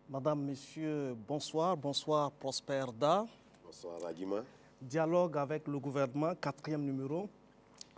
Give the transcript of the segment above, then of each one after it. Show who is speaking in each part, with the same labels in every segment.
Speaker 1: Madame, Messieurs, bonsoir. Bonsoir, Prosper Da.
Speaker 2: Bonsoir, Agima.
Speaker 1: Dialogue avec le gouvernement, 4e numéro.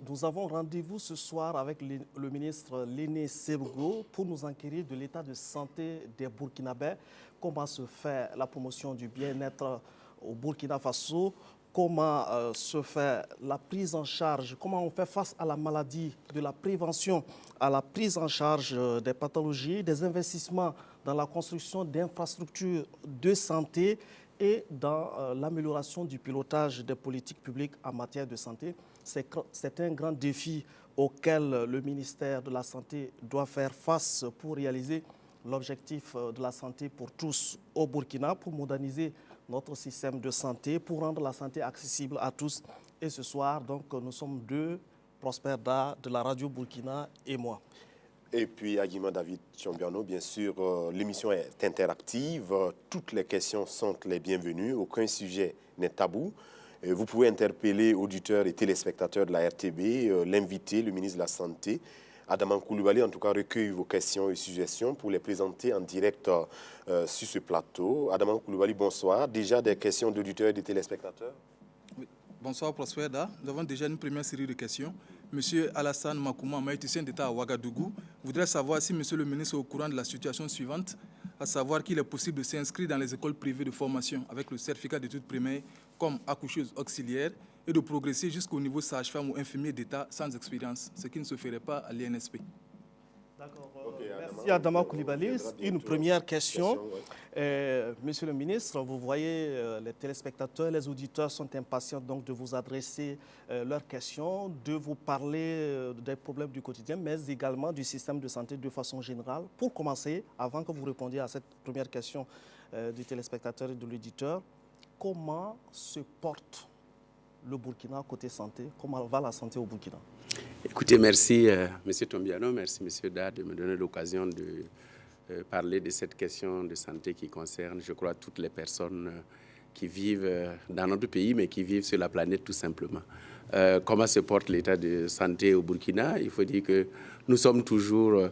Speaker 1: Nous avons rendez-vous ce soir avec le ministre Léné Sebgo pour nous enquérir de l'état de santé des Burkinabés, comment se fait la promotion du bien-être au Burkina Faso, comment se fait la prise en charge, comment on fait face à la maladie, de la prévention à la prise en charge des pathologies, des investissements dans la construction d'infrastructures de santé et dans l'amélioration du pilotage des politiques publiques en matière de santé. C'est un grand défi auquel le ministère de la Santé doit faire face pour réaliser l'objectif de la santé pour tous au Burkina, pour moderniser notre système de santé, pour rendre la santé accessible à tous. Et ce soir, donc, nous sommes deux, Prosper Da de la radio Burkina et moi.
Speaker 2: Et puis Agima David Chombiano, bien sûr, l'émission est interactive. Toutes les questions sont les bienvenues. Aucun sujet n'est tabou. Vous pouvez interpeller auditeurs et téléspectateurs de la RTB, l'invité, le ministre de la Santé, Adaman Coulibaly, en tout cas, recueille vos questions et suggestions pour les présenter en direct sur ce plateau. Adaman Coulibaly, bonsoir. Déjà des questions d'auditeurs et de téléspectateurs?
Speaker 3: Oui. Bonsoir, Prosper Da. Nous avons déjà une première série de questions. Monsieur Alassane Makouma, maïticien d'État à Ouagadougou, voudrait savoir si Monsieur le ministre est au courant de la situation suivante, à savoir qu'il est possible de s'inscrire dans les écoles privées de formation avec le certificat d'études primaires comme accoucheuse auxiliaire et de progresser jusqu'au niveau sage-femme ou infirmier d'État sans expérience, ce qui ne se ferait pas à l'INSP.
Speaker 1: D'accord. Merci Adama Coulibaly. Une première question. Monsieur le ministre, vous voyez, les téléspectateurs, les auditeurs sont impatients donc de vous adresser leurs questions, de vous parler des problèmes du quotidien, mais également du système de santé de façon générale. Pour commencer, avant que vous répondiez à cette première question du téléspectateur et de l'auditeur, comment se porte le Burkina côté santé? Comment va la santé au Burkina?
Speaker 4: Écoutez, merci M. Tombiano, merci M. Da de me donner l'occasion de parler de cette question de santé qui concerne, je crois, toutes les personnes qui vivent dans notre pays, mais qui vivent sur la planète tout simplement. Comment se porte l'état de santé au Burkina? Il faut dire que nous sommes toujours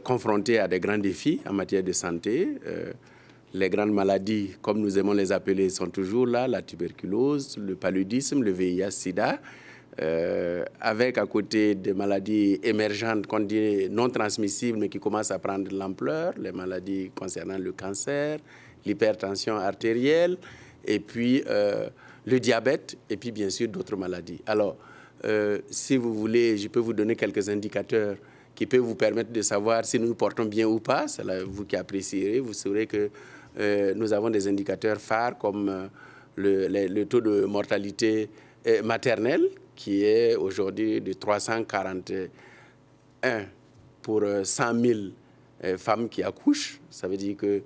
Speaker 4: confrontés à des grands défis en matière de santé. Les grandes maladies, comme nous aimons les appeler, sont toujours là, la tuberculose, le paludisme, le VIH-Sida, avec à côté des maladies émergentes qu'on dit non transmissibles, mais qui commencent à prendre de l'ampleur, les maladies concernant le cancer, l'hypertension artérielle, et puis le diabète, et puis bien sûr d'autres maladies. Alors, si vous voulez, je peux vous donner quelques indicateurs qui peuvent vous permettre de savoir si nous nous portons bien ou pas. C'est là, vous qui apprécierez, vous saurez que nous avons des indicateurs phares comme le taux de mortalité maternelle, qui est aujourd'hui de 341 pour 100 000 femmes qui accouchent. Ça veut dire que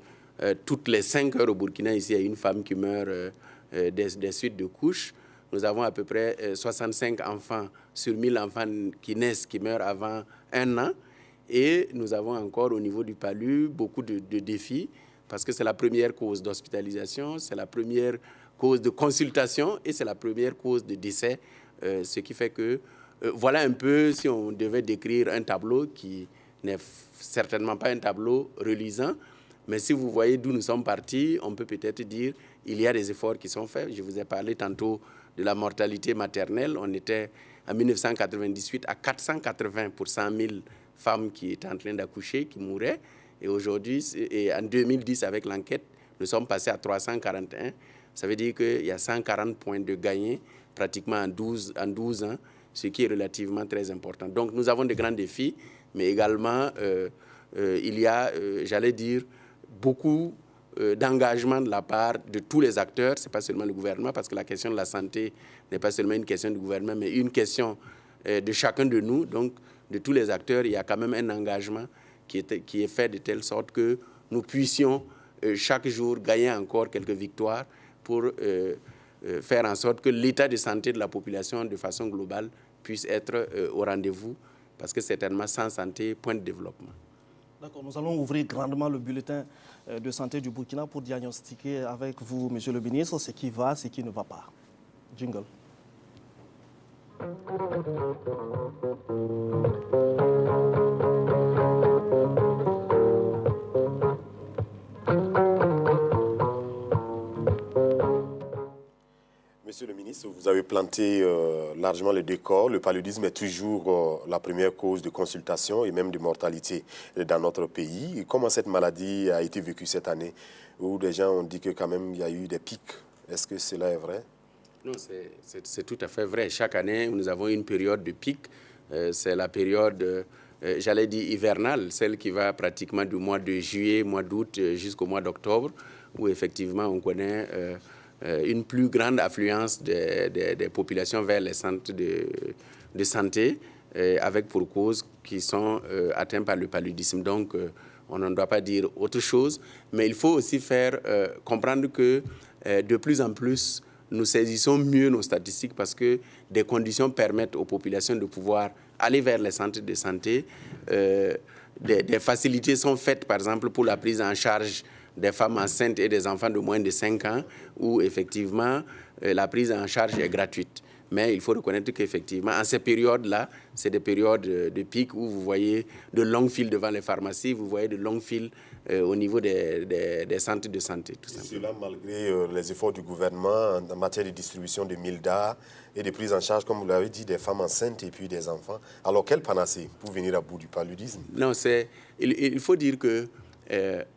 Speaker 4: toutes les 5 heures au Burkina, ici, il y a une femme qui meurt des suites de couches. Nous avons à peu près 65 enfants sur 1000 enfants qui naissent, qui meurent avant 1 an. Et nous avons encore au niveau du PALU beaucoup de défis, parce que c'est la première cause d'hospitalisation, c'est la première cause de consultation et c'est la première cause de décès. Ce qui fait que, voilà un peu, si on devait décrire un tableau qui n'est certainement pas un tableau reluisant, mais si vous voyez d'où nous sommes partis, on peut peut-être dire qu'il y a des efforts qui sont faits. Je vous ai parlé tantôt de la mortalité maternelle. On était en 1998 à 480 pour 100 000 femmes qui étaient en train d'accoucher, qui mouraient. Et aujourd'hui, et en 2010, avec l'enquête, nous sommes passés à 341. Ça veut dire qu'il y a 140 points de gagnés pratiquement en 12 ans, ce qui est relativement très important. Donc, nous avons de grands défis, mais également, il y a, j'allais dire, beaucoup d'engagement de la part de tous les acteurs. Ce n'est pas seulement le gouvernement, parce que la question de la santé n'est pas seulement une question du gouvernement, mais une question de chacun de nous. Donc, de tous les acteurs, il y a quand même un engagement qui est fait de telle sorte que nous puissions chaque jour gagner encore quelques victoires pour faire en sorte que l'état de santé de la population de façon globale puisse être au rendez-vous, parce que certainement sans santé, point de développement.
Speaker 1: D'accord, nous allons ouvrir grandement le bulletin de santé du Burkina pour diagnostiquer avec vous, Monsieur le ministre, ce qui va, ce qui ne va pas. Jingle.
Speaker 2: Monsieur le ministre, vous avez planté largement le décor. Le paludisme est toujours la première cause de consultation et même de mortalité dans notre pays. Et comment cette maladie a été vécue cette année, où des gens ont dit que quand même il y a eu des pics? Est-ce que cela est vrai?
Speaker 4: Non, c'est tout à fait vrai. Chaque année, nous avons une période de pic. C'est la période, j'allais dire hivernale, celle qui va pratiquement du mois de juillet, mois d'août jusqu'au mois d'octobre, où effectivement on connaît une plus grande affluence des populations vers les centres de santé, avec pour cause qui sont atteints par le paludisme. Donc, on ne doit pas dire autre chose, mais il faut aussi faire comprendre que de plus en plus, nous saisissons mieux nos statistiques parce que des conditions permettent aux populations de pouvoir aller vers les centres de santé. Des facilités sont faites, par exemple, pour la prise en charge des femmes enceintes et des enfants de moins de 5 ans, où effectivement la prise en charge est gratuite. Mais il faut reconnaître qu'effectivement, en ces périodes-là, c'est des périodes de pic où vous voyez de longues files devant les pharmacies, vous voyez de longues files au niveau des centres de santé. Tout simplement.
Speaker 2: Cela malgré les efforts du gouvernement en matière de distribution de MILDA et de prise en charge, comme vous l'avez dit, des femmes enceintes et puis des enfants. Alors, quelle panacée pour venir à bout du paludisme?
Speaker 4: Non, il faut dire que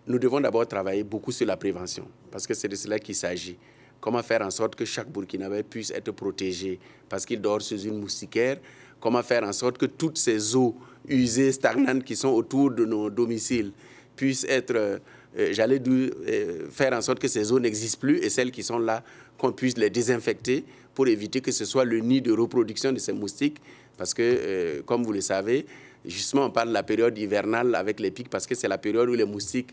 Speaker 4: nous devons d'abord travailler beaucoup sur la prévention, parce que c'est de cela qu'il s'agit. Comment faire en sorte que chaque Burkinabé puisse être protégé parce qu'il dort sous une moustiquaire? Comment faire en sorte que toutes ces eaux usées, stagnantes qui sont autour de nos domiciles puissent être, faire en sorte que ces eaux n'existent plus et celles qui sont là, qu'on puisse les désinfecter pour éviter que ce soit le nid de reproduction de ces moustiques. Parce que, comme vous le savez, justement, on parle de la période hivernale avec les pics parce que c'est la période où les moustiques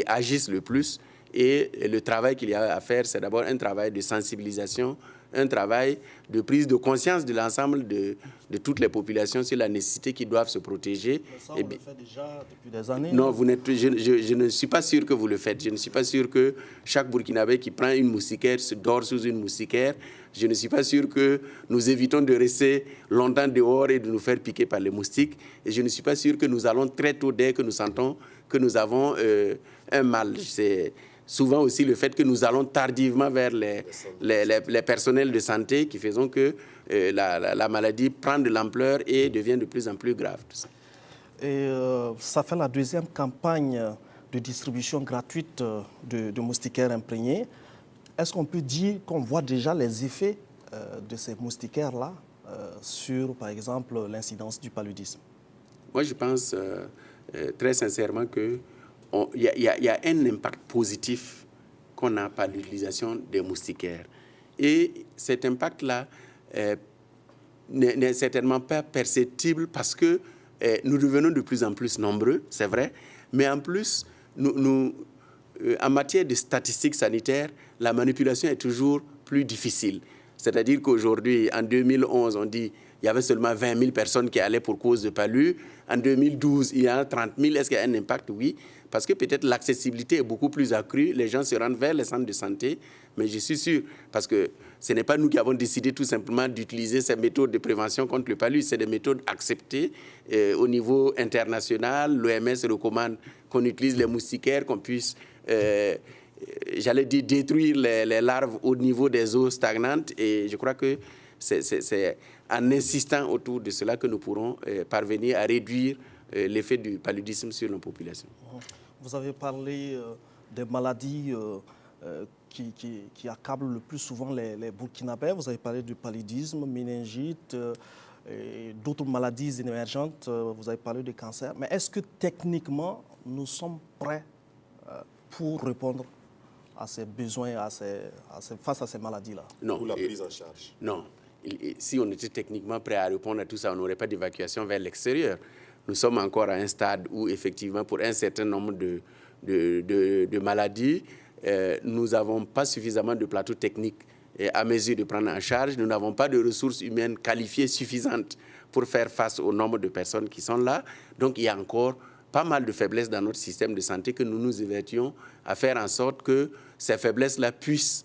Speaker 4: agissent le plus. Et le travail qu'il y a à faire, c'est d'abord un travail de sensibilisation, un travail de prise de conscience de l'ensemble de toutes les populations sur la nécessité qu'ils doivent se protéger.
Speaker 1: Mais ça, on le fait déjà depuis des années.
Speaker 4: Non, je ne suis pas sûr que vous le faites. Je ne suis pas sûr que chaque Burkinabé qui prend une moustiquaire se dort sous une moustiquaire. Je ne suis pas sûr que nous évitons de rester longtemps dehors et de nous faire piquer par les moustiques. Et je ne suis pas sûr que nous allons très tôt, dès que nous sentons que nous avons un mal. C'est souvent aussi le fait que nous allons tardivement vers les personnels de santé qui faisons que la maladie prend de l'ampleur et devient de plus en plus grave. Tout ça.
Speaker 1: Et ça fait la deuxième campagne de distribution gratuite de moustiquaires imprégnés. Est-ce qu'on peut dire qu'on voit déjà les effets de ces moustiquaires-là sur, par exemple, l'incidence du paludisme?
Speaker 4: Moi, je pense très sincèrement qu'il y a un impact positif qu'on a par l'utilisation des moustiquaires. Et cet impact-là n'est certainement pas perceptible parce que nous devenons de plus en plus nombreux, c'est vrai, mais en plus, en matière de statistiques sanitaires, la manipulation est toujours plus difficile. C'est-à-dire qu'aujourd'hui, en 2011, on dit qu'il y avait seulement 20 000 personnes qui allaient pour cause de palu. En 2012, il y en a 30 000. Est-ce qu'il y a un impact? Oui. Parce que peut-être l'accessibilité est beaucoup plus accrue. Les gens se rendent vers les centres de santé. Mais je suis sûr, parce que ce n'est pas nous qui avons décidé tout simplement d'utiliser ces méthodes de prévention contre le palud. C'est des méthodes acceptées au niveau international. L'OMS recommande qu'on utilise les moustiquaires, qu'on puisse... j'allais dire détruire les larves au niveau des eaux stagnantes. Et je crois que c'est en insistant autour de cela que nous pourrons parvenir à réduire l'effet du paludisme sur nos populations.
Speaker 1: Vous avez parlé des maladies qui accablent le plus souvent les Burkinabés. Vous avez parlé du paludisme, méningite, et d'autres maladies émergentes. Vous avez parlé de cancer. Mais est-ce que techniquement, nous sommes prêts pour répondre à ses besoins, face à ces maladies-là?
Speaker 4: Non.
Speaker 2: Pour la prise en charge.
Speaker 4: Non. Si on était techniquement prêt à répondre à tout ça, on n'aurait pas d'évacuation vers l'extérieur. Nous sommes encore à un stade où, effectivement, pour un certain nombre de maladies, nous n'avons pas suffisamment de plateaux techniques à mesure de prendre en charge. Nous n'avons pas de ressources humaines qualifiées suffisantes pour faire face au nombre de personnes qui sont là. Donc, il y a encore pas mal de faiblesses dans notre système de santé que nous nous évertuons à faire en sorte que ces faiblesses-là puissent,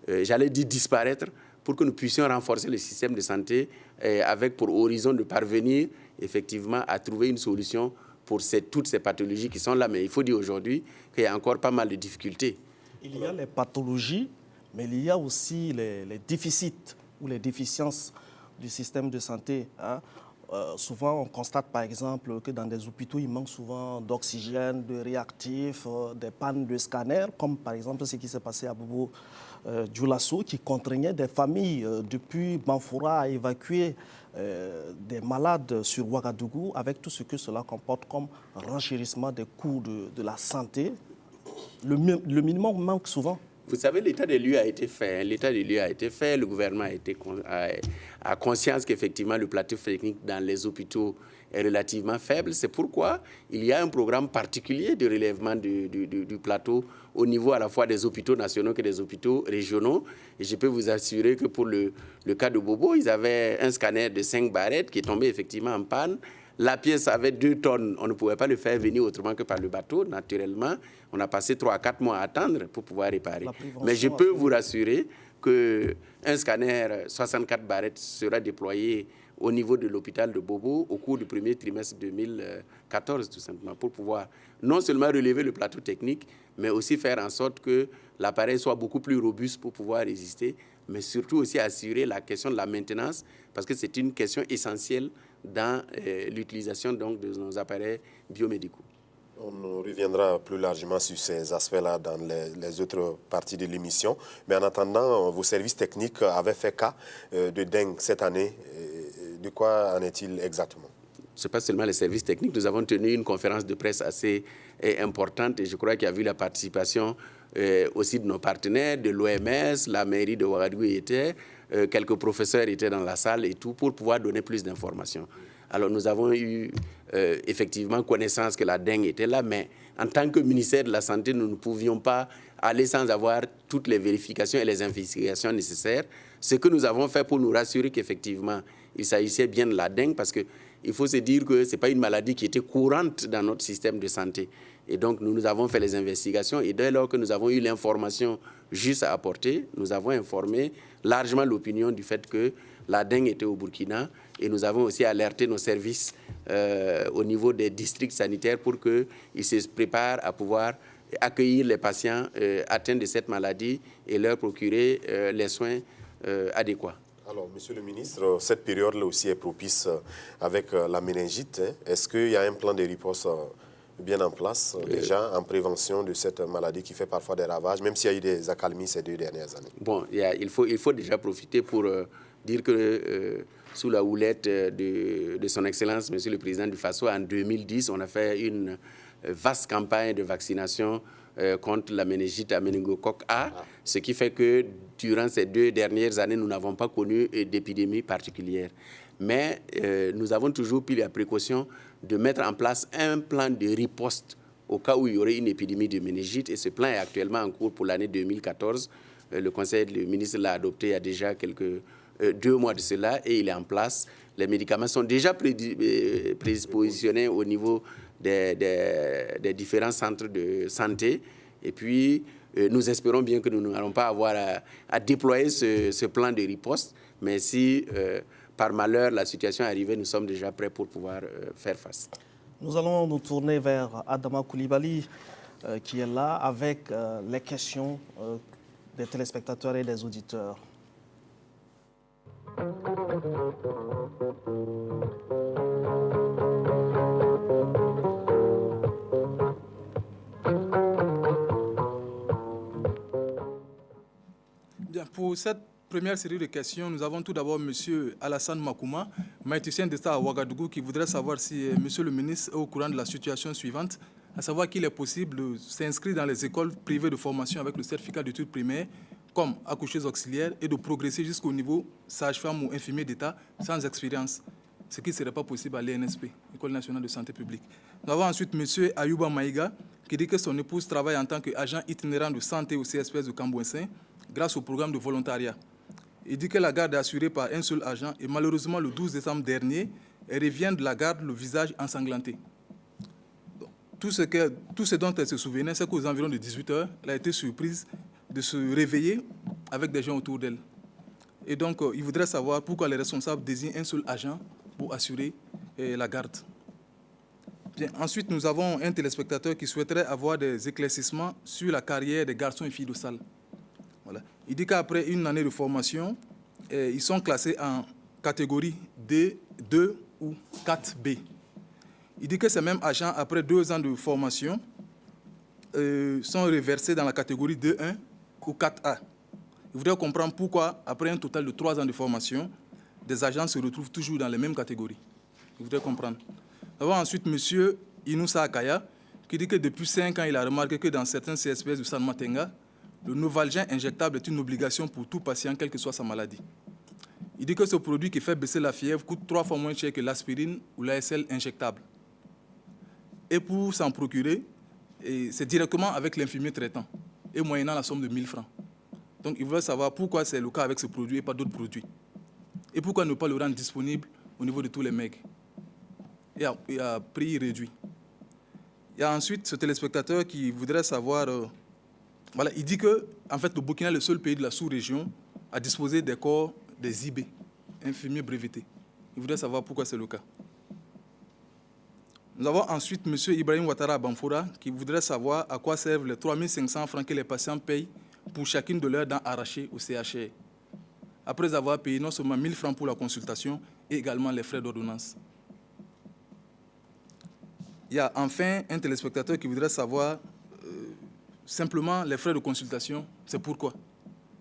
Speaker 4: j'allais dire, disparaître pour que nous puissions renforcer le système de santé avec pour horizon de parvenir effectivement à trouver une solution pour toutes ces pathologies qui sont là. Mais il faut dire aujourd'hui qu'il y a encore pas mal de difficultés.
Speaker 1: Il y a les pathologies, mais il y a aussi les déficits ou les déficiences du système de santé. Souvent, on constate par exemple que dans des hôpitaux, il manque souvent d'oxygène, de réactifs, des pannes de scanners, comme par exemple ce qui s'est passé à Bobo Dioulasso, qui contraignait des familles depuis Banfoura à évacuer des malades sur Ouagadougou, avec tout ce que cela comporte comme renchérissement des coûts de la santé. Le minimum manque souvent.
Speaker 4: Vous savez, l'état des lieux a été fait. L'état des lieux a été fait. Le gouvernement a conscience qu'effectivement, le plateau technique dans les hôpitaux est relativement faible. C'est pourquoi il y a un programme particulier de relèvement du plateau au niveau à la fois des hôpitaux nationaux que des hôpitaux régionaux. Et je peux vous assurer que pour le cas de Bobo, ils avaient un scanner de 5 barrettes qui est tombé effectivement en panne. La pièce avait 2 tonnes. On ne pouvait pas le faire venir autrement que par le bateau, naturellement. On a passé 3 à 4 mois à attendre pour pouvoir réparer. Mais je peux vous rassurer qu'un scanner 64 barrettes sera déployé au niveau de l'hôpital de Bobo au cours du premier trimestre 2014, tout simplement, pour pouvoir non seulement relever le plateau technique, mais aussi faire en sorte que l'appareil soit beaucoup plus robuste pour pouvoir résister, mais surtout aussi assurer la question de la maintenance, parce que c'est une question essentielle dans l'utilisation donc, de nos appareils biomédicaux.
Speaker 2: On reviendra plus largement sur ces aspects-là dans les autres parties de l'émission. Mais en attendant, vos services techniques avaient fait cas de dengue cette année. De quoi en est-il exactement?
Speaker 4: Ce n'est pas seulement les services techniques. Nous avons tenu une conférence de presse assez importante et je crois qu'il y a eu la participation aussi de nos partenaires, de l'OMS, la mairie de Ouagadougou était, quelques professeurs étaient dans la salle et tout pour pouvoir donner plus d'informations. Alors nous avons eu effectivement connaissance que la dengue était là, mais en tant que ministère de la Santé, nous ne pouvions pas aller sans avoir toutes les vérifications et les investigations nécessaires. Ce que nous avons fait pour nous rassurer qu'effectivement, il s'agissait bien de la dengue, parce qu'il faut se dire que ce n'est pas une maladie qui était courante dans notre système de santé. Et donc, nous avons fait les investigations et dès lors que nous avons eu l'information juste à apporter, nous avons informé largement l'opinion du fait que la dengue était au Burkina et nous avons aussi alerté nos services au niveau des districts sanitaires pour qu'ils se préparent à pouvoir accueillir les patients atteints de cette maladie et leur procurer les soins adéquats.
Speaker 2: Alors, Monsieur le ministre, cette période-là aussi est propice avec la méningite. Est-ce qu'il y a un plan de riposte bien en place déjà en prévention de cette maladie qui fait parfois des ravages, même s'il y a eu des accalmies ces 2 dernières années?
Speaker 4: Bon, il faut déjà profiter pour dire que sous la houlette de son Excellence, Monsieur le Président du FASO, en 2010, on a fait une vaste campagne de vaccination contre la méningite à méningocoque A, ce qui fait que durant ces 2 dernières années, nous n'avons pas connu d'épidémie particulière. Mais nous avons toujours pris la précaution de mettre en place un plan de riposte au cas où il y aurait une épidémie de méningite. Et ce plan est actuellement en cours pour l'année 2014. Le Conseil du ministre l'a adopté il y a déjà 2 mois de cela et il est en place. Les médicaments sont déjà prépositionnés au niveau des différents centres de santé. Et puis, nous espérons bien que nous n'allons pas avoir à déployer ce plan de riposte. Mais si, par malheur, la situation arrivait, nous sommes déjà prêts pour pouvoir faire face.
Speaker 1: Nous allons nous tourner vers Adama Koulibaly, qui est là avec les questions des téléspectateurs et des auditeurs.
Speaker 3: Bien, pour cette première série de questions, nous avons tout d'abord M. Alassane Makouma, maïticien d'État à Ouagadougou, qui voudrait savoir si M. le ministre est au courant de la situation suivante, à savoir qu'il est possible de s'inscrire dans les écoles privées de formation avec le certificat d'études primaires, comme accoucheuse auxiliaire, et de progresser jusqu'au niveau sage-femme ou infirmier d'État sans expérience, ce qui ne serait pas possible à l'ENSP, École nationale de santé publique. Nous avons ensuite M. Ayouba Maïga, qui dit que son épouse travaille en tant qu'agent itinérant de santé au CSPS de Cambouessin grâce au programme de volontariat. Il dit que la garde est assurée par un seul agent et malheureusement, le 12 décembre dernier, elle revient de la garde le visage ensanglanté. Tout ce dont elle se souvenait, c'est qu'aux environs de 18 h, elle a été surprise de se réveiller avec des gens autour d'elle. Et donc, il voudrait savoir pourquoi les responsables désignent un seul agent pour assurer la garde. Bien, ensuite, nous avons un téléspectateur qui souhaiterait avoir des éclaircissements sur la carrière des garçons et filles de salle. Voilà. Il dit qu'après une année de formation, ils sont classés en catégorie D, 2 ou 4B. Il dit que ces mêmes agents, après 2 ans de formation, sont reversés dans la catégorie D1 ou 4A. Il voudrait comprendre pourquoi, après un total de 3 ans de formation, des agents se retrouvent toujours dans les mêmes catégories. Il voudrait comprendre. Nous avons ensuite M. Inoussa Akaya, qui dit que depuis 5 ans, il a remarqué que dans certains CSPS de San Matenga, le Novalgin injectable est une obligation pour tout patient, quelle que soit sa maladie. Il dit que ce produit qui fait baisser la fièvre coûte 3 fois moins cher que l'aspirine ou l'ASL injectable. Et pour s'en procurer, c'est directement avec l'infirmier traitant, et moyennant la somme de 1 000 francs. Donc, il voudrait savoir pourquoi c'est le cas avec ce produit et pas d'autres produits. Et pourquoi ne pas le rendre disponible au niveau de tous les mecs et à prix réduit. Il y a ensuite ce téléspectateur qui voudrait savoir... voilà, il dit que en fait, le Burkina est le seul pays de la sous-région à disposer des corps des IB, infirmiers brevetés. Il voudrait savoir pourquoi c'est le cas. Nous avons ensuite M. Ibrahim Ouattara Banfoura qui voudrait savoir à quoi servent les 3 500 francs que les patients payent pour chacune de leurs dents arrachées au CHR, après avoir payé non seulement 1 000 francs pour la consultation, et également les frais d'ordonnance. Il y a enfin un téléspectateur qui voudrait savoir simplement les frais de consultation, c'est pourquoi.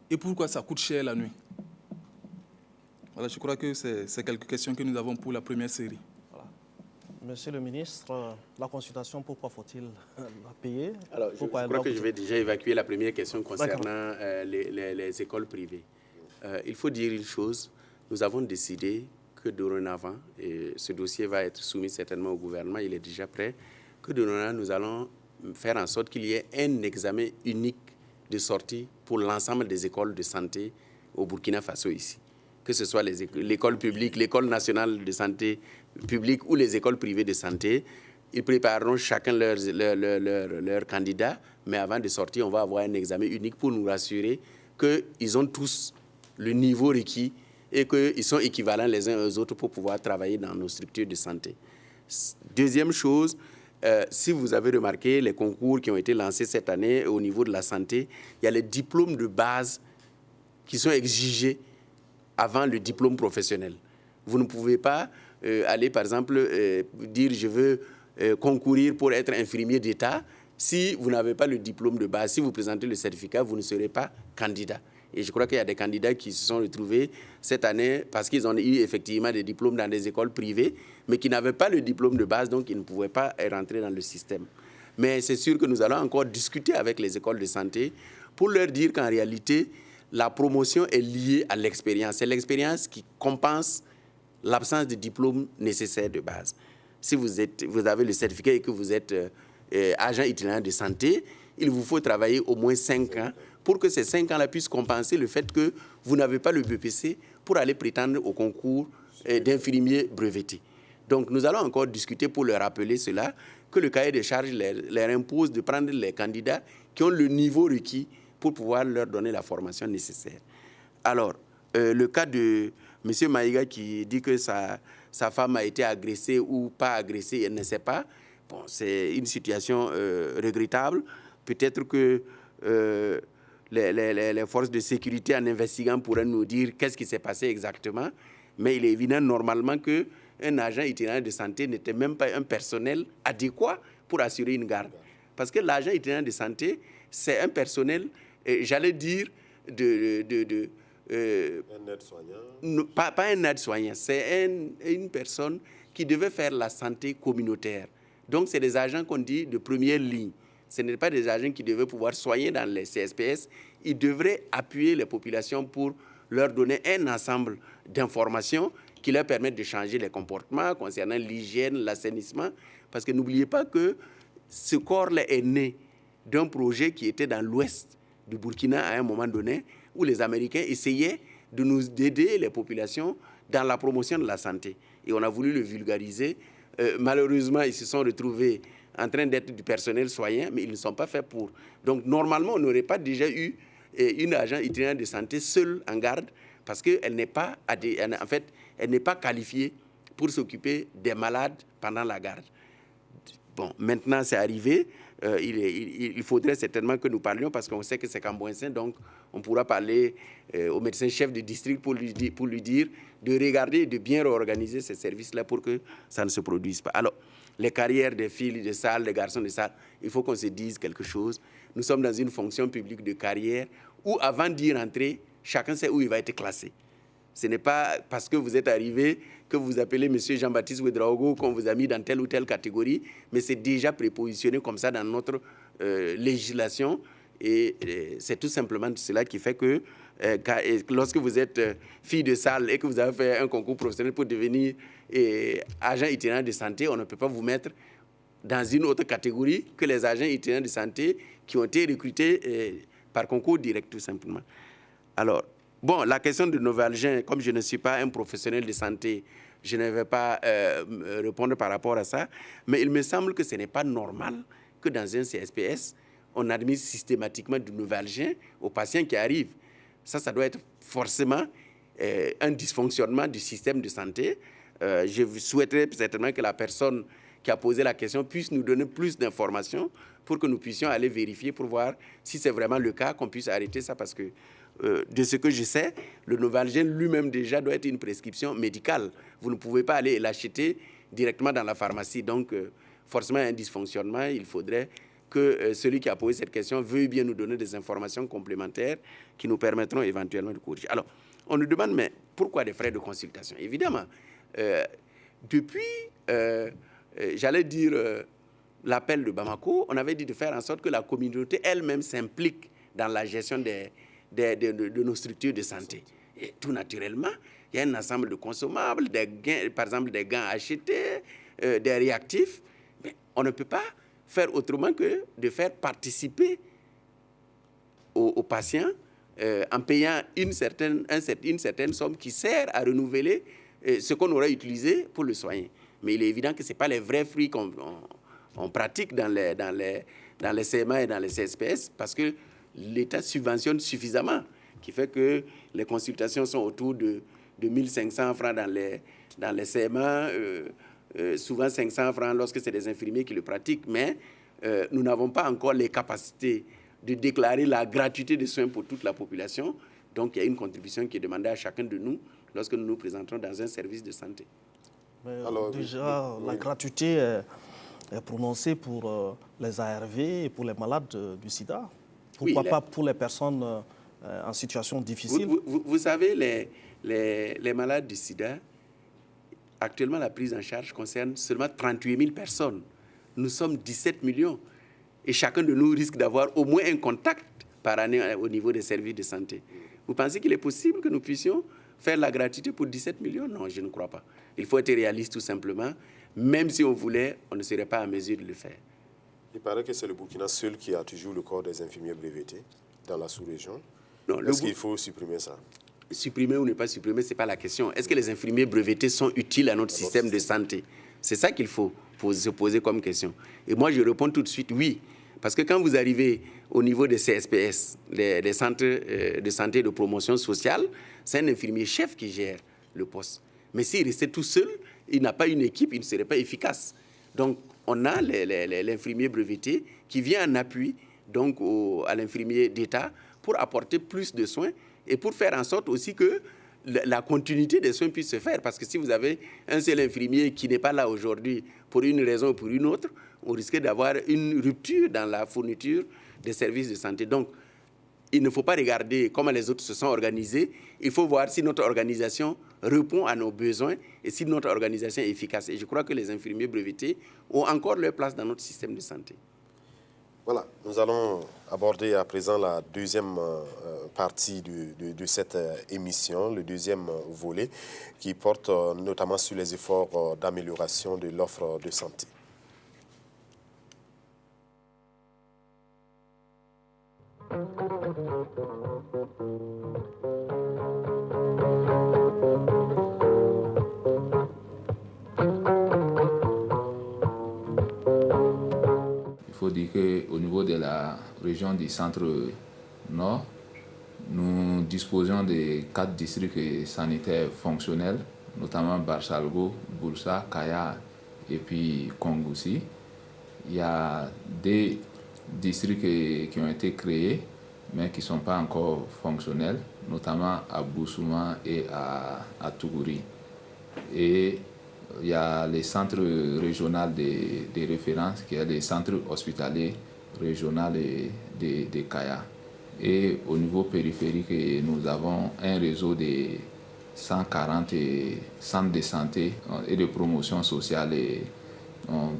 Speaker 3: Et pourquoi ça coûte cher la nuit. Voilà, je crois que c'est quelques questions que nous avons pour la première série.
Speaker 1: Voilà. Monsieur le ministre, la consultation, pourquoi faut-il la payer?
Speaker 4: Alors, je crois que je vais déjà évacuer la première question concernant les écoles privées. Il faut dire une chose, nous avons décidé que dorénavant, et ce dossier va être soumis certainement au gouvernement, il est déjà prêt, que dorénavant nous allons faire en sorte qu'il y ait un examen unique de sortie pour l'ensemble des écoles de santé au Burkina Faso ici. Que ce soit l'école publique, l'école nationale de santé publique ou les écoles privées de santé, ils prépareront chacun leur candidat, mais avant de sortir, on va avoir un examen unique pour nous rassurer qu'ils ont tous le niveau requis et qu'ils sont équivalents les uns aux autres pour pouvoir travailler dans nos structures de santé. Deuxième chose, si vous avez remarqué les concours qui ont été lancés cette année au niveau de la santé, il y a les diplômes de base qui sont exigés avant le diplôme professionnel. Vous ne pouvez pas aller, par exemple, dire « je veux concourir pour être infirmier d'État ». Si vous n'avez pas le diplôme de base, si vous présentez le certificat, vous ne serez pas candidat. Et je crois qu'il y a des candidats qui se sont retrouvés cette année parce qu'ils ont eu effectivement des diplômes dans des écoles privées, mais qui n'avaient pas le diplôme de base, donc ils ne pouvaient pas rentrer dans le système. Mais c'est sûr que nous allons encore discuter avec les écoles de santé pour leur dire qu'en réalité, la promotion est liée à l'expérience. C'est l'expérience qui compense l'absence de diplôme nécessaire de base. Si vous avez le certificat et que vous êtes agent itinérant de santé, il vous faut travailler au moins 5 ans pour que ces 5 ans-là puissent compenser le fait que vous n'avez pas le BPC pour aller prétendre au concours d'infirmier breveté. Donc, nous allons encore discuter pour leur rappeler cela, que le cahier de charges leur impose de prendre les candidats qui ont le niveau requis pour pouvoir leur donner la formation nécessaire. Alors, le cas de M. Maïga qui dit que sa femme a été agressée ou pas agressée, elle ne sait pas. Bon, c'est une situation regrettable. Peut-être que les forces de sécurité, en investiguant, pourraient nous dire qu'est-ce qui s'est passé exactement. Mais il est évident normalement qu'un agent itinérant de santé n'était même pas un personnel adéquat pour assurer une garde. Parce que l'agent itinérant de santé, c'est un personnel, j'allais dire, un aide-soignant. Pas un aide-soignant, c'est une personne qui devait faire la santé communautaire. Donc, c'est des agents qu'on dit de première ligne. Ce n'est pas des agents qui devaient pouvoir soigner dans les CSPS. Ils devraient appuyer les populations pour leur donner un ensemble d'informations qui leur permettent de changer les comportements concernant l'hygiène, l'assainissement. Parce que n'oubliez pas que ce corps-là est né d'un projet qui était dans l'ouest du Burkina à un moment donné, où les Américains essayaient d'aider les populations dans la promotion de la santé. Et on a voulu le vulgariser. Malheureusement, ils se sont retrouvés en train d'être du personnel soignant, mais ils ne sont pas faits pour. Donc, normalement, on n'aurait pas déjà eu une agent itinérante de santé seule en garde, parce qu'elle n'est pas, en fait, elle n'est pas qualifiée pour s'occuper des malades pendant la garde. Bon, maintenant, c'est arrivé. Il faudrait certainement que nous parlions, parce qu'on sait que c'est Cambouensin, donc on pourra parler au médecin chef de district pour lui dire de regarder et de bien réorganiser ces services-là pour que ça ne se produise pas. Alors, les carrières des filles de salle, des garçons de salle, il faut qu'on se dise quelque chose. Nous sommes dans une fonction publique de carrière où, avant d'y rentrer, chacun sait où il va être classé. Ce n'est pas parce que vous êtes arrivé que vous appelez M. Jean-Baptiste Ouedraogo qu'on vous a mis dans telle ou telle catégorie, mais c'est déjà prépositionné comme ça dans notre législation. Et c'est tout simplement cela qui fait que lorsque vous êtes fille de salle et que vous avez fait un concours professionnel pour devenir agent itinérant de santé, on ne peut pas vous mettre dans une autre catégorie que les agents itinérants de santé qui ont été recrutés par concours direct, tout simplement. Alors, bon, la question de Novalgin, comme je ne suis pas un professionnel de santé, je ne vais pas répondre par rapport à ça, mais il me semble que ce n'est pas normal que dans un CSPS, on admise systématiquement du Novalgin aux patients qui arrivent. Ça doit être forcément un dysfonctionnement du système de santé. Je souhaiterais certainement que la personne qui a posé la question puisse nous donner plus d'informations pour que nous puissions aller vérifier pour voir si c'est vraiment le cas, qu'on puisse arrêter ça, parce que de ce que je sais, le Novalgin lui-même déjà doit être une prescription médicale. Vous ne pouvez pas aller l'acheter directement dans la pharmacie. Donc, forcément, un dysfonctionnement, il faudrait que celui qui a posé cette question veuille bien nous donner des informations complémentaires qui nous permettront éventuellement de corriger. Alors, on nous demande, mais pourquoi des frais de consultation? Évidemment, depuis, j'allais dire, l'appel de Bamako, on avait dit de faire en sorte que la communauté elle-même s'implique dans la gestion de nos structures de santé. Et tout naturellement, il y a un ensemble de consommables, des gains, par exemple des gants achetés, des réactifs. Mais on ne peut pas faire autrement que de faire participer aux patients en payant une certaine somme qui sert à renouveler ce qu'on aurait utilisé pour le soigner. Mais il est évident que ce n'est pas les vrais fruits qu'on pratique dans les CMA et dans les CSPS, parce que l'État subventionne suffisamment, qui fait que les consultations sont autour de 1 500 francs dans les CMA, souvent 500 francs lorsque c'est des infirmiers qui le pratiquent, mais nous n'avons pas encore les capacités de déclarer la gratuité des soins pour toute la population. Donc, il y a une contribution qui est demandée à chacun de nous lorsque nous nous présenterons dans un service de santé.
Speaker 1: Mais déjà, la gratuité est prononcée pour les ARV et pour les malades du sida. Pourquoi pas pour les personnes en situation difficile?
Speaker 4: Vous savez, les malades du sida, actuellement, la prise en charge concerne seulement 38 000 personnes. Nous sommes 17 millions. Et chacun de nous risque d'avoir au moins un contact par année au niveau des services de santé. Vous pensez qu'il est possible que nous puissions faire la gratuité pour 17 millions? Non, je ne crois pas. Il faut être réaliste tout simplement. Même si on voulait, on ne serait pas en mesure de le faire.
Speaker 2: Il paraît que c'est le Burkina seul qui a toujours le corps des infirmiers brevetés dans la sous-région. Est-ce qu'il faut supprimer ça?
Speaker 4: Supprimer ou ne pas supprimer, ce n'est pas la question. Est-ce que les infirmiers brevetés sont utiles à notre système de santé? C'est ça qu'il faut se poser comme question. Et moi, je réponds tout de suite oui. Parce que quand vous arrivez au niveau des CSPS, des centres de santé et de promotion sociale, c'est un infirmier chef qui gère le poste. Mais s'il restait tout seul, il n'a pas une équipe, il ne serait pas efficace. Donc, on a l'infirmier breveté qui vient en appui donc, à l'infirmier d'État pour apporter plus de soins et pour faire en sorte aussi que la continuité des soins puisse se faire. Parce que si vous avez un seul infirmier qui n'est pas là aujourd'hui pour une raison ou pour une autre, on risque d'avoir une rupture dans la fourniture des services de santé. Donc, il ne faut pas regarder comment les autres se sont organisés. Il faut voir si notre organisation répond à nos besoins et si notre organisation est efficace. Et je crois que les infirmiers brevetés ont encore leur place dans notre système de santé.
Speaker 2: Voilà, nous allons aborder à présent la deuxième partie de cette émission, le deuxième volet, qui porte notamment sur les efforts d'amélioration de l'offre de santé.
Speaker 5: Il faut dire qu'au niveau de la région du centre-nord, nous disposons de 4 districts sanitaires fonctionnels, notamment Barsalgo, Boursa, Kaya et puis Kongoussi. Il y a des districts qui ont été créés, mais qui ne sont pas encore fonctionnels, notamment à Boussouma et à Tougouri. Et il y a les centres régionaux de référence, qui est les centres hospitaliers régionaux de Kaya. Et au niveau périphérique, nous avons un réseau de 140 centres de santé et de promotion sociale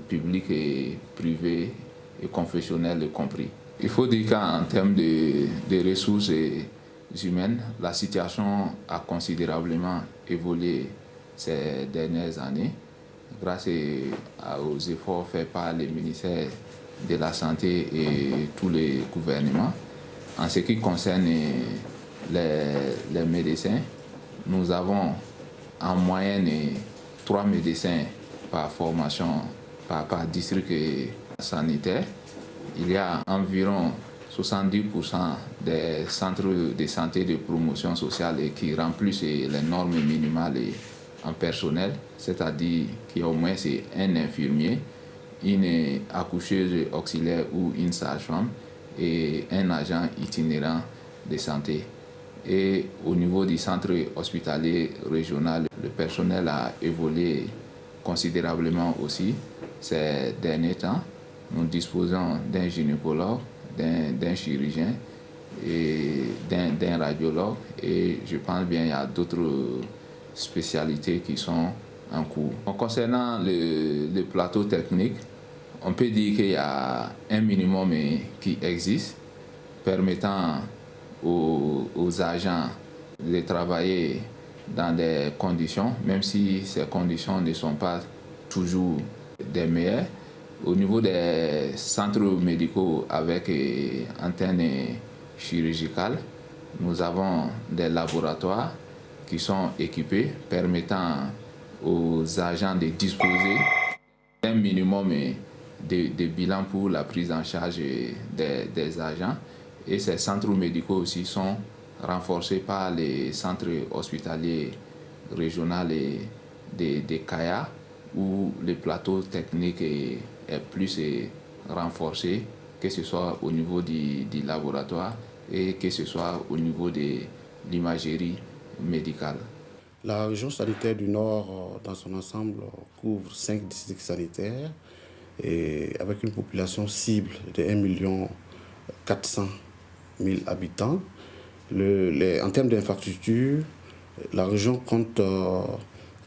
Speaker 5: publics et privés et confessionnels compris. Il faut dire qu'en termes de ressources humaines, la situation a considérablement évolué ces dernières années grâce aux efforts faits par le ministère de la Santé et tous les gouvernements. En ce qui concerne les médecins, nous avons en moyenne 3 médecins par formation, par district sanitaire. Il y a environ 70% des centres de santé de promotion sociale qui remplissent les normes minimales en personnel, c'est-à-dire qu'il y a au moins un infirmier, une accoucheuse auxiliaire ou une sage-femme et un agent itinérant de santé. Et au niveau du centre hospitalier régional, le personnel a évolué considérablement aussi ces derniers temps. Nous disposons d'un gynécologue, d'un chirurgien et d'un radiologue. Et je pense bien qu'il y a d'autres spécialités qui sont en cours. Concernant le plateau technique, on peut dire qu'il y a un minimum qui existe, permettant aux agents de travailler dans des conditions, même si ces conditions ne sont pas toujours des meilleures. Au niveau des centres médicaux avec antenne chirurgicale, nous avons des laboratoires qui sont équipés, permettant aux agents de disposer d'un minimum de bilan pour la prise en charge des agents. Et ces centres médicaux aussi sont renforcés par les centres hospitaliers régionaux de Kaya, où le plateau technique est plus renforcé, que ce soit au niveau du laboratoire et que ce soit au niveau de l'imagerie médicale.
Speaker 6: La région sanitaire du Nord, dans son ensemble, couvre 5 districts sanitaires et avec une population cible de 1 400 000 habitants. En termes d'infrastructures, la région compte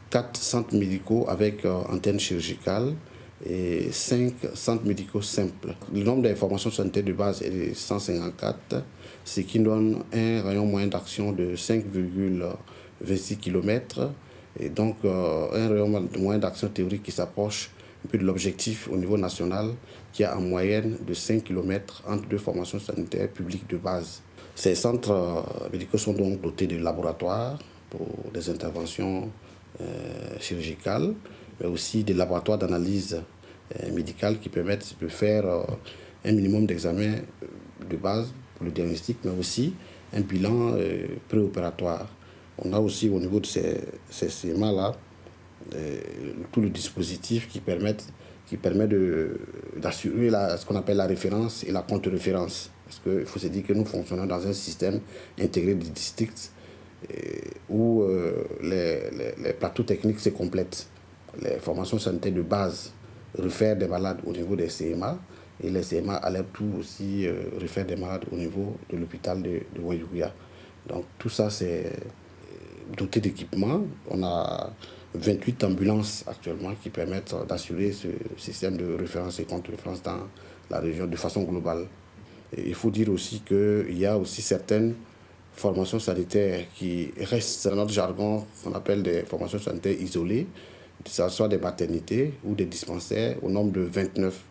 Speaker 6: 4 centres médicaux avec antenne chirurgicale et 5 centres médicaux simples. Le nombre d'informations sanitaires de base est de 154, ce qui donne un rayon moyen d'action de 5,26 km et donc un rayon moyen d'action théorique qui s'approche un peu de l'objectif au niveau national qui a en moyenne de 5 km entre deux formations sanitaires publiques de base. Ces centres médicaux sont donc dotés de laboratoires pour des interventions chirurgicales, mais aussi des laboratoires d'analyse médicale qui permettent de faire un minimum d'examens de base pour le diagnostic, mais aussi un bilan préopératoire. On a aussi au niveau de ces CMA-là tout le dispositif qui permet d'assurer ce qu'on appelle la référence et la contre-référence. Parce qu'il faut se dire que nous fonctionnons dans un système intégré de districts où les plateaux techniques se complètent. Les formations sanitaires de base réfèrent des malades au niveau des CMA Et les CMA allaient tout aussi refaire des malades au niveau de l'hôpital de Ouayouya. Donc tout ça, c'est doté d'équipements. On a 28 ambulances actuellement qui permettent d'assurer ce système de référence et contre-référence dans la région de façon globale. Et il faut dire aussi qu'il y a aussi certaines formations sanitaires qui restent dans notre jargon, qu'on appelle des formations sanitaires isolées, que ce soit des maternités ou des dispensaires, au nombre de 29.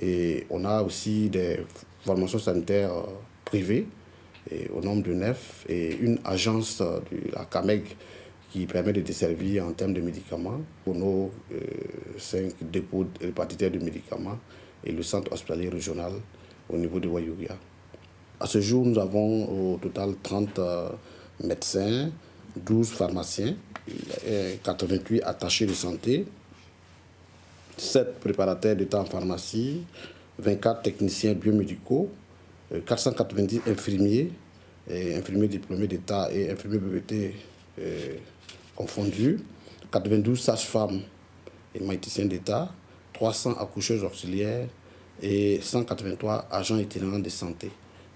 Speaker 6: Et on a aussi des formations sanitaires privées, et au nombre de 9, et une agence de la CAMEG qui permet de desservir en termes de médicaments pour nos 5 dépôts répartitaires de médicaments et le centre hospitalier régional au niveau de Ouayouya. À ce jour, nous avons au total 30 médecins, 12 pharmaciens, 88 attachés de santé, 7 préparateurs d'état en pharmacie, 24 techniciens biomédicaux, 490 infirmiers, infirmiers diplômés d'état et infirmiers BBT confondus, 92 sages-femmes et maïticiens d'état, 300 accoucheuses auxiliaires et 183 agents itinérants de santé.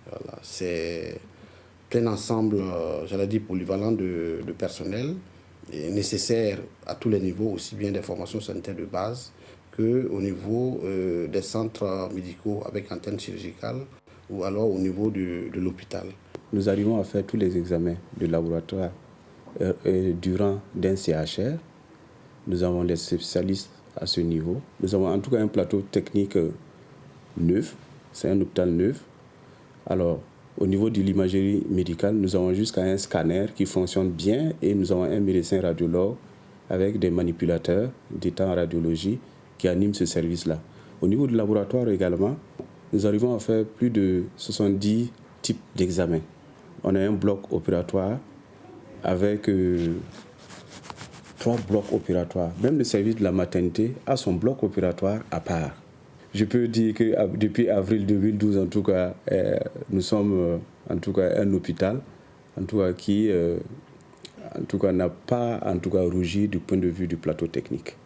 Speaker 6: Voilà, c'est un ensemble, j'allais dire, polyvalent de personnel et nécessaire à tous les niveaux, aussi bien des formations sanitaires de base qu'au niveau des centres médicaux avec antenne chirurgicale ou alors au niveau de l'hôpital.
Speaker 7: Nous arrivons à faire tous les examens de laboratoire durant d'un CHR. Nous avons des spécialistes à ce niveau. Nous avons en tout cas un plateau technique neuf, c'est un hôpital neuf. Alors, au niveau de l'imagerie médicale, nous avons jusqu'à un scanner qui fonctionne bien et nous avons un médecin radiologue avec des manipulateurs d'état en radiologie qui animent ce service-là. Au niveau du laboratoire également, nous arrivons à faire plus de 70 types d'examens. On a un bloc opératoire avec 3 blocs opératoires. Même le service de la maternité a son bloc opératoire à part. Je peux dire que depuis avril 2012, en tout cas, nous sommes en tout cas un hôpital, en tout cas qui, en tout cas, n'a pas en tout cas rougi du point de vue du plateau technique.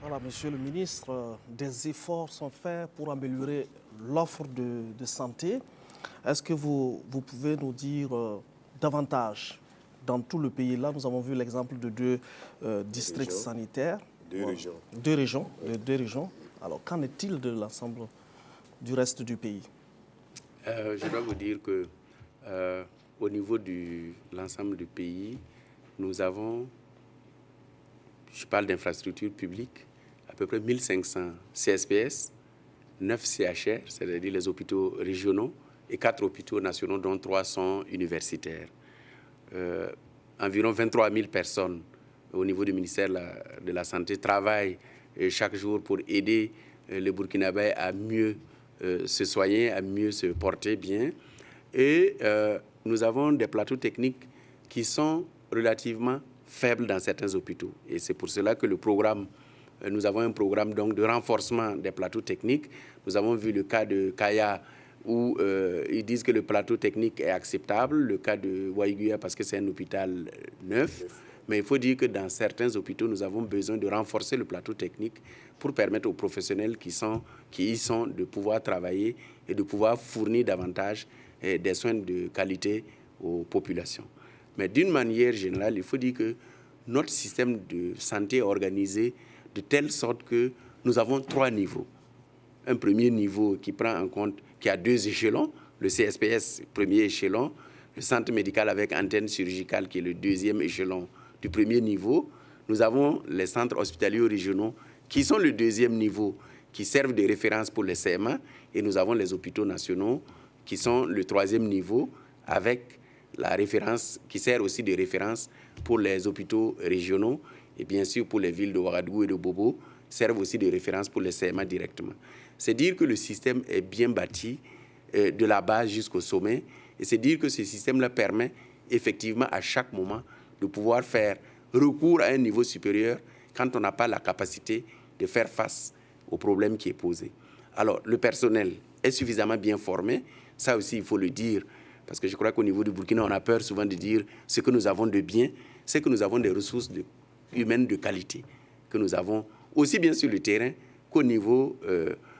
Speaker 1: Voilà, Monsieur le ministre, des efforts sont faits pour améliorer l'offre de santé. Est-ce que vous pouvez nous dire davantage dans tout le pays? Là, nous avons vu l'exemple de 2 districts sanitaires. Deux régions. Alors, qu'en est-il de l'ensemble du reste du pays?
Speaker 4: Je dois vous dire que au niveau de l'ensemble du pays, nous avons, je parle d'infrastructures publiques, à peu près 1500 CSPS, 9 CHR, c'est-à-dire les hôpitaux régionaux, et 4 hôpitaux nationaux, dont 3 sont universitaires. Environ 23 000 personnes au niveau du ministère de la Santé travaillent chaque jour pour aider les Burkinabés à mieux se soigner, à mieux se porter bien. Et nous avons des plateaux techniques qui sont relativement faibles dans certains hôpitaux. Et c'est pour cela que nous avons un programme donc, de renforcement des plateaux techniques. Nous avons vu le cas de Kaya où ils disent que le plateau technique est acceptable, le cas de Ouayouya parce que c'est un hôpital neuf. Mais il faut dire que dans certains hôpitaux, nous avons besoin de renforcer le plateau technique pour permettre aux professionnels qui y sont de pouvoir travailler et de pouvoir fournir davantage des soins de qualité aux populations. Mais d'une manière générale, il faut dire que notre système de santé est organisé de telle sorte que nous avons 3 niveaux. Un premier niveau qui prend en compte, qui a 2 échelons, le CSPS, premier échelon, le centre médical avec antenne chirurgicale qui est le 2e échelon du premier niveau. Nous avons les centres hospitaliers régionaux qui sont le 2e niveau, qui servent de référence pour les CMA, et nous avons les hôpitaux nationaux qui sont le 3e niveau avec la référence, qui sert aussi de référence pour les hôpitaux régionaux et bien sûr pour les villes de Ouagadougou et de Bobo, servent aussi de référence pour les CMA directement. C'est dire que le système est bien bâti de la base jusqu'au sommet, et c'est dire que ce système-là permet effectivement à chaque moment de pouvoir faire recours à un niveau supérieur quand on n'a pas la capacité de faire face au problème qui est posé. Alors, le personnel est suffisamment bien formé, ça aussi il faut le dire, parce que je crois qu'au niveau du Burkina, on a peur souvent de dire ce que nous avons de bien, c'est que nous avons des ressources humaines de qualité, que nous avons aussi bien sur le terrain qu'au niveau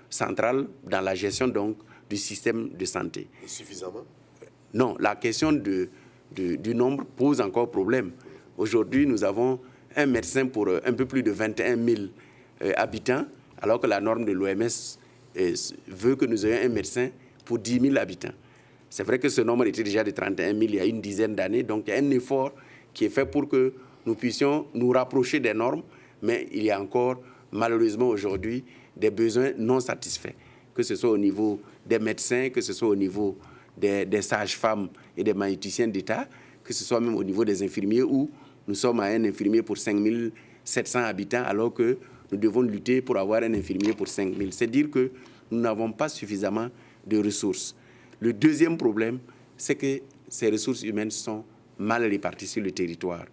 Speaker 4: central dans la gestion donc du système de santé.
Speaker 2: Et suffisamment?
Speaker 4: Non, la question du nombre pose encore problème. Aujourd'hui, nous avons un médecin pour un peu plus de 21 000 habitants, alors que la norme de l'OMS veut que nous ayons un médecin pour 10 000 habitants. C'est vrai que ce nombre était déjà de 31 000 il y a une dizaine d'années, donc il y a un effort qui est fait pour que nous puissions nous rapprocher des normes, mais il y a encore, malheureusement aujourd'hui, des besoins non satisfaits, que ce soit au niveau des médecins, que ce soit au niveau des sages-femmes et des maïticiens d'État, que ce soit même au niveau des infirmiers, où nous sommes à un infirmier pour 5 700 habitants, alors que nous devons lutter pour avoir un infirmier pour 5 000. C'est dire que nous n'avons pas suffisamment de ressources. Le deuxième problème, c'est que ces ressources humaines sont mal réparties sur le territoire.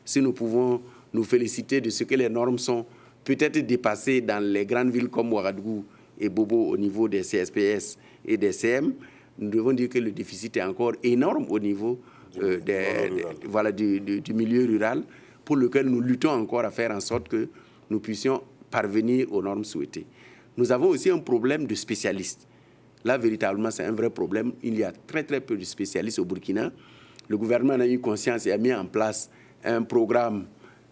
Speaker 4: Si nous pouvons nous féliciter de ce que les normes sont peut-être dépassées dans les grandes villes comme Ouagadougou et Bobo au niveau des CSPS et des CM, nous devons dire que le déficit est encore énorme au niveau du milieu rural, pour lequel nous luttons encore à faire en sorte que nous puissions parvenir aux normes souhaitées. Nous avons aussi un problème de spécialistes. Là, véritablement, c'est un vrai problème. Il y a très, très peu de spécialistes au Burkina. Le gouvernement a eu conscience et a mis en place un programme,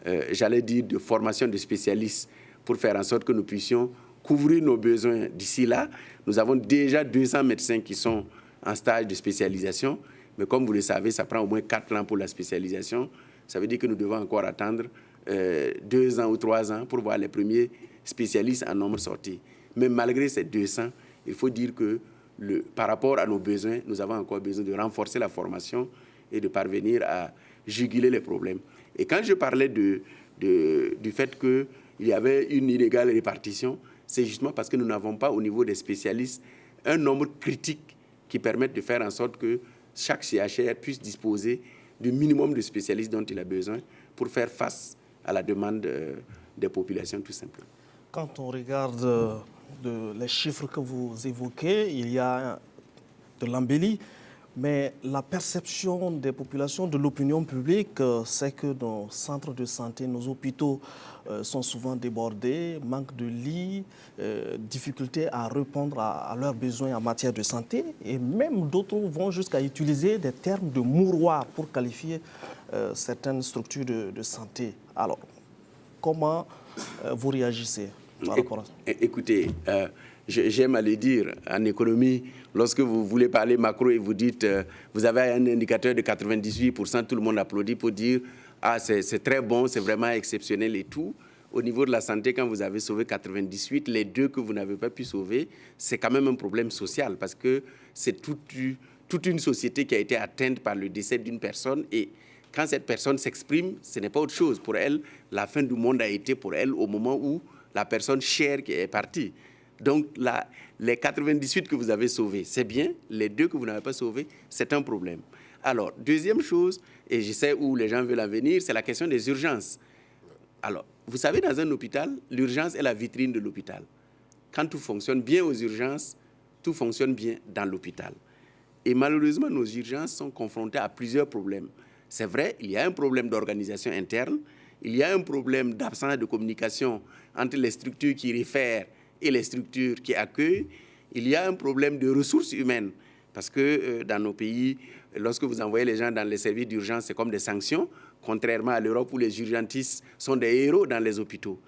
Speaker 4: de formation de spécialistes pour faire en sorte que nous puissions couvrir nos besoins d'ici là. Nous avons déjà 200 médecins qui sont en stage de spécialisation, mais comme vous le savez, ça prend au moins 4 ans pour la spécialisation. Ça veut dire que nous devons encore attendre 2 ans ou 3 ans pour voir les premiers spécialistes en nombre sortis. Mais malgré ces 200, il faut dire que par rapport à nos besoins, nous avons encore besoin de renforcer la formation et de parvenir à juguler les problèmes. Et quand je parlais du fait qu'il y avait une illégale répartition, c'est justement parce que nous n'avons pas au niveau des spécialistes un nombre critique qui permette de faire en sorte que chaque CHR puisse disposer du minimum de spécialistes dont il a besoin pour faire face à la demande des populations, tout simplement.
Speaker 1: Quand on regarde les chiffres que vous évoquez, il y a de l'embellie, mais la perception des populations, de l'opinion publique, c'est que nos centres de santé, nos hôpitaux sont souvent débordés, manque de lits, difficulté à répondre à leurs besoins en matière de santé, et même d'autres vont jusqu'à utiliser des termes de mouroir pour qualifier certaines structures de santé. Alors, comment vous réagissez par rapport à ça?
Speaker 4: Écoutez, j'aime à le dire, en économie, lorsque vous voulez parler macro et vous dites, vous avez un indicateur de 98%, tout le monde applaudit pour dire, ah, c'est très bon, c'est vraiment exceptionnel et tout. Au niveau de la santé, quand vous avez sauvé 98, les 2 que vous n'avez pas pu sauver, c'est quand même un problème social, parce que c'est toute une société qui a été atteinte par le décès d'une personne, et quand cette personne s'exprime, ce n'est pas autre chose. Pour elle, la fin du monde a été pour elle au moment où la personne chère qui est partie. Donc, les 98 que vous avez sauvés, c'est bien. Les 2 que vous n'avez pas sauvés, c'est un problème. Alors, deuxième chose, et je sais où les gens veulent en venir, c'est la question des urgences. Alors, vous savez, dans un hôpital, l'urgence est la vitrine de l'hôpital. Quand tout fonctionne bien aux urgences, tout fonctionne bien dans l'hôpital. Et malheureusement, nos urgences sont confrontées à plusieurs problèmes. C'est vrai, il y a un problème d'organisation interne, il y a un problème d'absence de communication entre les structures qui réfèrent et les structures qui accueillent. Il y a un problème de ressources humaines, parce que dans nos pays, lorsque vous envoyez les gens dans les services d'urgence, c'est comme des sanctions, contrairement à l'Europe où les urgentistes sont des héros dans les hôpitaux.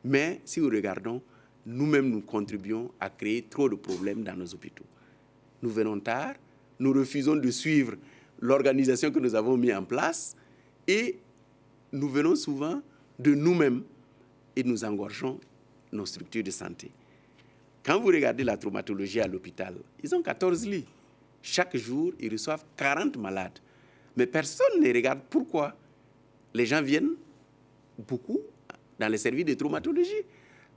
Speaker 4: Mais si nous regardons, nous-mêmes, nous contribuons à créer trop de problèmes dans nos hôpitaux. Nous venons tard, nous refusons de suivre l'organisation que nous avons mise en place et nous venons souvent de nous-mêmes et nous engorgeons nos structures de santé. Quand vous regardez la traumatologie à l'hôpital, ils ont 14 lits. Chaque jour, ils reçoivent 40 malades. Mais personne ne regarde pourquoi les gens viennent beaucoup dans les services de traumatologie.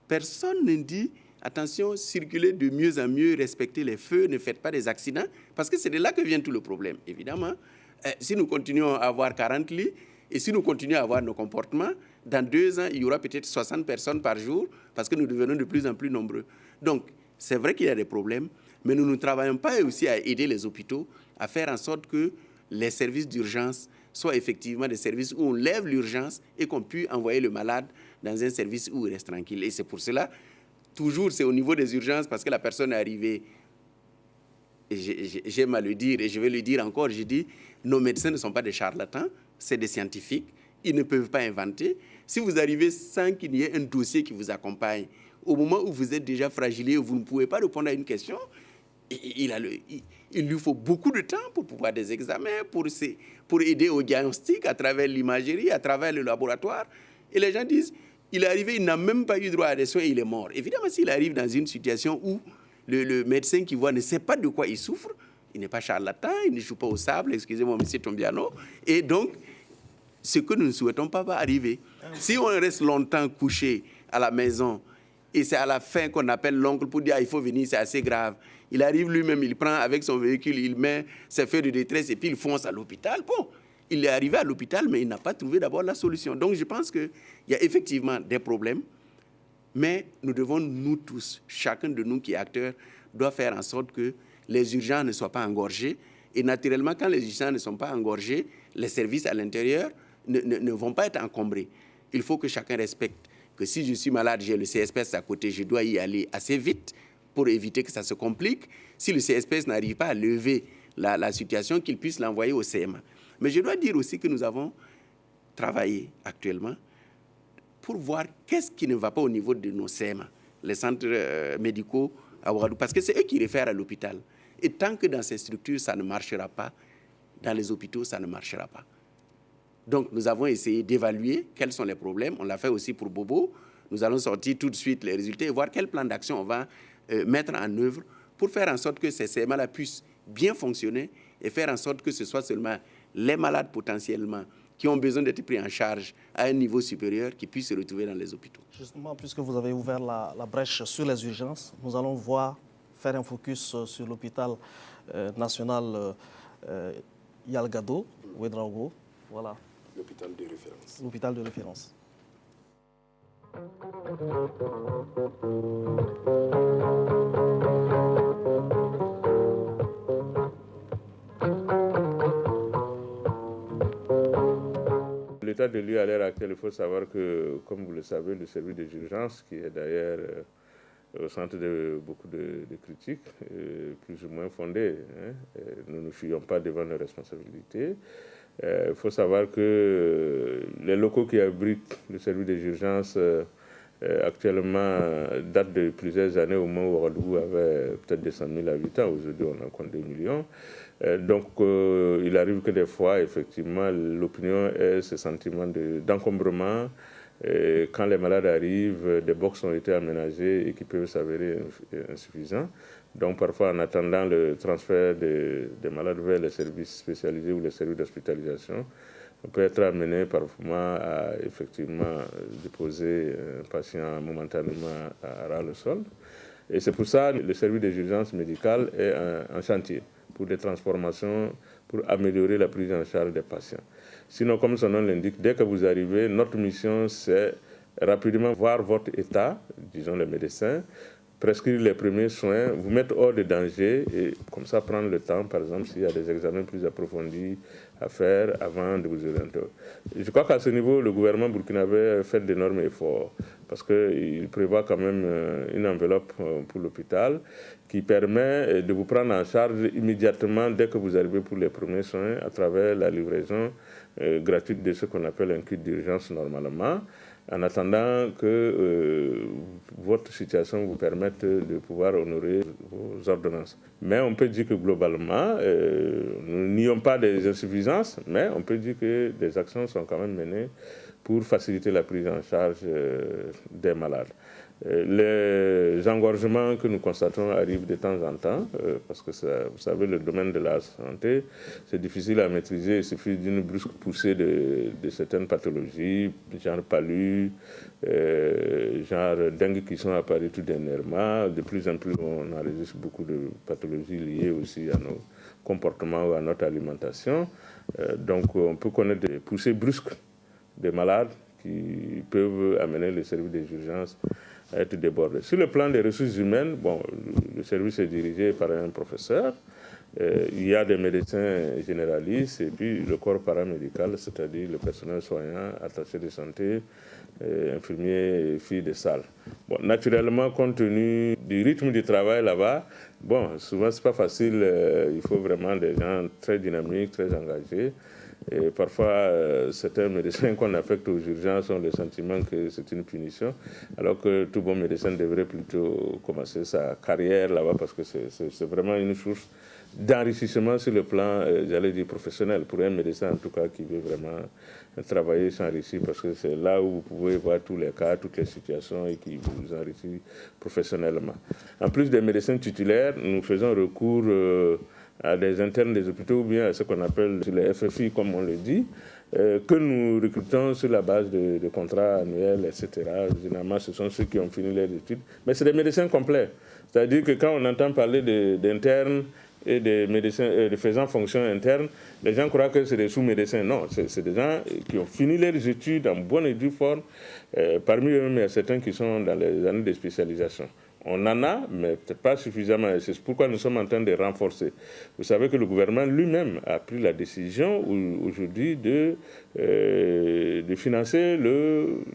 Speaker 4: Personne ne dit, attention, circulez de mieux en mieux, respectez les feux, ne faites pas des accidents, parce que c'est de là que vient tout le problème. Évidemment, si nous continuons à avoir 40 lits, et si nous continuons à avoir nos comportements, dans 2 ans, il y aura peut-être 60 personnes par jour, parce que nous devenons de plus en plus nombreux. Donc, c'est vrai qu'il y a des problèmes, mais nous ne travaillons pas aussi à aider les hôpitaux à faire en sorte que les services d'urgence soient effectivement des services où on lève l'urgence et qu'on puisse envoyer le malade dans un service où il reste tranquille. Et c'est pour cela, toujours c'est au niveau des urgences parce que la personne est arrivée. J'aime à le dire et je vais le dire encore, je dis, nos médecins ne sont pas des charlatans, c'est des scientifiques, ils ne peuvent pas inventer. Si vous arrivez sans qu'il y ait un dossier qui vous accompagne, au moment où vous êtes déjà fragilisé, vous ne pouvez pas répondre à une question, il lui faut beaucoup de temps pour pouvoir des examens, pour aider au diagnostic à travers l'imagerie, à travers le laboratoire. Et les gens disent, il est arrivé, il n'a même pas eu droit à des soins, il est mort. Évidemment, s'il arrive dans une situation où le médecin qui voit ne sait pas de quoi il souffre, il n'est pas charlatan, il ne joue pas au sable, excusez-moi, M. Tombiano. Et donc, ce que nous ne souhaitons pas va arriver. Si on reste longtemps couché à la maison, et c'est à la fin qu'on appelle l'oncle pour dire il faut venir, c'est assez grave. Il arrive lui-même, il prend avec son véhicule, il met ses feuilles de détresse et puis il fonce à l'hôpital. Bon, il est arrivé à l'hôpital, mais il n'a pas trouvé d'abord la solution. Donc, je pense qu'il y a effectivement des problèmes. Mais nous devons, nous tous, chacun de nous qui est acteur, doit faire en sorte que les urgences ne soient pas engorgées. Et naturellement, quand les urgences ne sont pas engorgées, les services à l'intérieur ne vont pas être encombrés. Il faut que chacun respecte que si je suis malade, j'ai le CSPS à côté, je dois y aller assez vite pour éviter que ça se complique. Si le CSPS n'arrive pas à lever la situation, qu'il puisse l'envoyer au CMA. Mais je dois dire aussi que nous avons travaillé actuellement pour voir qu'est-ce qui ne va pas au niveau de nos CMA, les centres médicaux à Ouagadougou, parce que c'est eux qui réfèrent à l'hôpital. Et tant que dans ces structures, ça ne marchera pas, dans les hôpitaux, ça ne marchera pas. Donc, nous avons essayé d'évaluer quels sont les problèmes. On l'a fait aussi pour Bobo. Nous allons sortir tout de suite les résultats et voir quel plan d'action on va mettre en œuvre pour faire en sorte que ces CMA-là puissent bien fonctionner et faire en sorte que ce soit seulement les malades potentiellement qui ont besoin d'être pris en charge à un niveau supérieur, qui puissent se retrouver dans les hôpitaux.
Speaker 1: Justement, puisque vous avez ouvert la brèche sur les urgences, nous allons faire un focus sur l'hôpital national Yalgado, Ouedraogo. Voilà.
Speaker 2: L'hôpital de référence.
Speaker 1: L'hôpital de référence.
Speaker 8: L'état de lieu à l'heure actuelle, il faut savoir que, comme vous le savez, le service des urgences, qui est d'ailleurs au centre de beaucoup de critiques, plus ou moins fondées, nous ne fuyons pas devant nos responsabilités. Il faut savoir que les locaux qui abritent le service des urgences actuellement datent de plusieurs années, au moment où Ouagadougou avait peut-être des 100 000 habitants. Aujourd'hui, on en compte 2 millions. Donc, il arrive que des fois, effectivement, l'opinion ait ce sentiment d'encombrement. Quand les malades arrivent, des box ont été aménagés et qui peuvent s'avérer insuffisants. Donc, parfois, en attendant le transfert des malades vers les services spécialisés ou les services d'hospitalisation, on peut être amené parfois à effectivement déposer un patient momentanément à ras le sol. Et c'est pour ça que le service des urgences médicales est en chantier pour des transformations, pour améliorer la prise en charge des patients. Sinon, comme son nom l'indique, dès que vous arrivez, notre mission, c'est rapidement voir votre état, disons les médecins, prescrire les premiers soins, vous mettre hors de danger et comme ça prendre le temps, par exemple, s'il y a des examens plus approfondis à faire avant de vous orienter. Je crois qu'à ce niveau, le gouvernement burkinabé fait d'énormes efforts parce qu'il prévoit quand même une enveloppe pour l'hôpital qui permet de vous prendre en charge immédiatement dès que vous arrivez pour les premiers soins à travers la livraison gratuite de ce qu'on appelle un kit d'urgence normalement, en attendant que votre situation vous permette de pouvoir honorer vos ordonnances. Mais on peut dire que globalement, nous nions pas des insuffisances, mais on peut dire que des actions sont quand même menées pour faciliter la prise en charge des malades. Les engorgements que nous constatons arrivent de temps en temps, parce que vous savez, le domaine de la santé, c'est difficile à maîtriser. Il suffit d'une brusque poussée de certaines pathologies, genre palu, genre dengue qui sont apparues tout dernièrement. De plus en plus, on enregistre beaucoup de pathologies liées aussi à nos comportements ou à notre alimentation. Donc, on peut connaître des poussées brusques des malades qui peuvent amener le service des urgences à être débordé. Sur le plan des ressources humaines, bon, le service est dirigé par un professeur Il y a des médecins généralistes et puis le corps paramédical, c'est-à-dire le personnel soignant, attaché de santé, infirmiers et filles de salle. Bon, naturellement, compte tenu du rythme du travail là-bas, bon, souvent c'est pas facile, il faut vraiment des gens très dynamiques, très engagés. Et parfois, certains médecins qu'on affecte aux urgences ont le sentiment que c'est une punition, alors que tout bon médecin devrait plutôt commencer sa carrière là-bas parce que c'est vraiment une source d'enrichissement sur le plan, j'allais dire, professionnel, pour un médecin en tout cas qui veut vraiment travailler, s'enrichir, parce que c'est là où vous pouvez voir tous les cas, toutes les situations et qui vous enrichit professionnellement. En plus des médecins titulaires, nous faisons recours à des internes des hôpitaux ou bien à ce qu'on appelle les FFI, comme on le dit, que nous recrutons sur la base de contrats annuels, etc. Généralement, ce sont ceux qui ont fini leurs études. Mais c'est des médecins complets. C'est-à-dire que quand on entend parler d'internes et des médecins de faisant fonction interne, les gens croient que c'est des sous-médecins. Non, c'est des gens qui ont fini leurs études en bonne et due forme. Parmi eux, il y a certains qui sont dans les années de spécialisation. On en a, mais peut-être pas suffisamment. C'est pourquoi nous sommes en train de renforcer. Vous savez que le gouvernement lui-même a pris la décision aujourd'hui de financer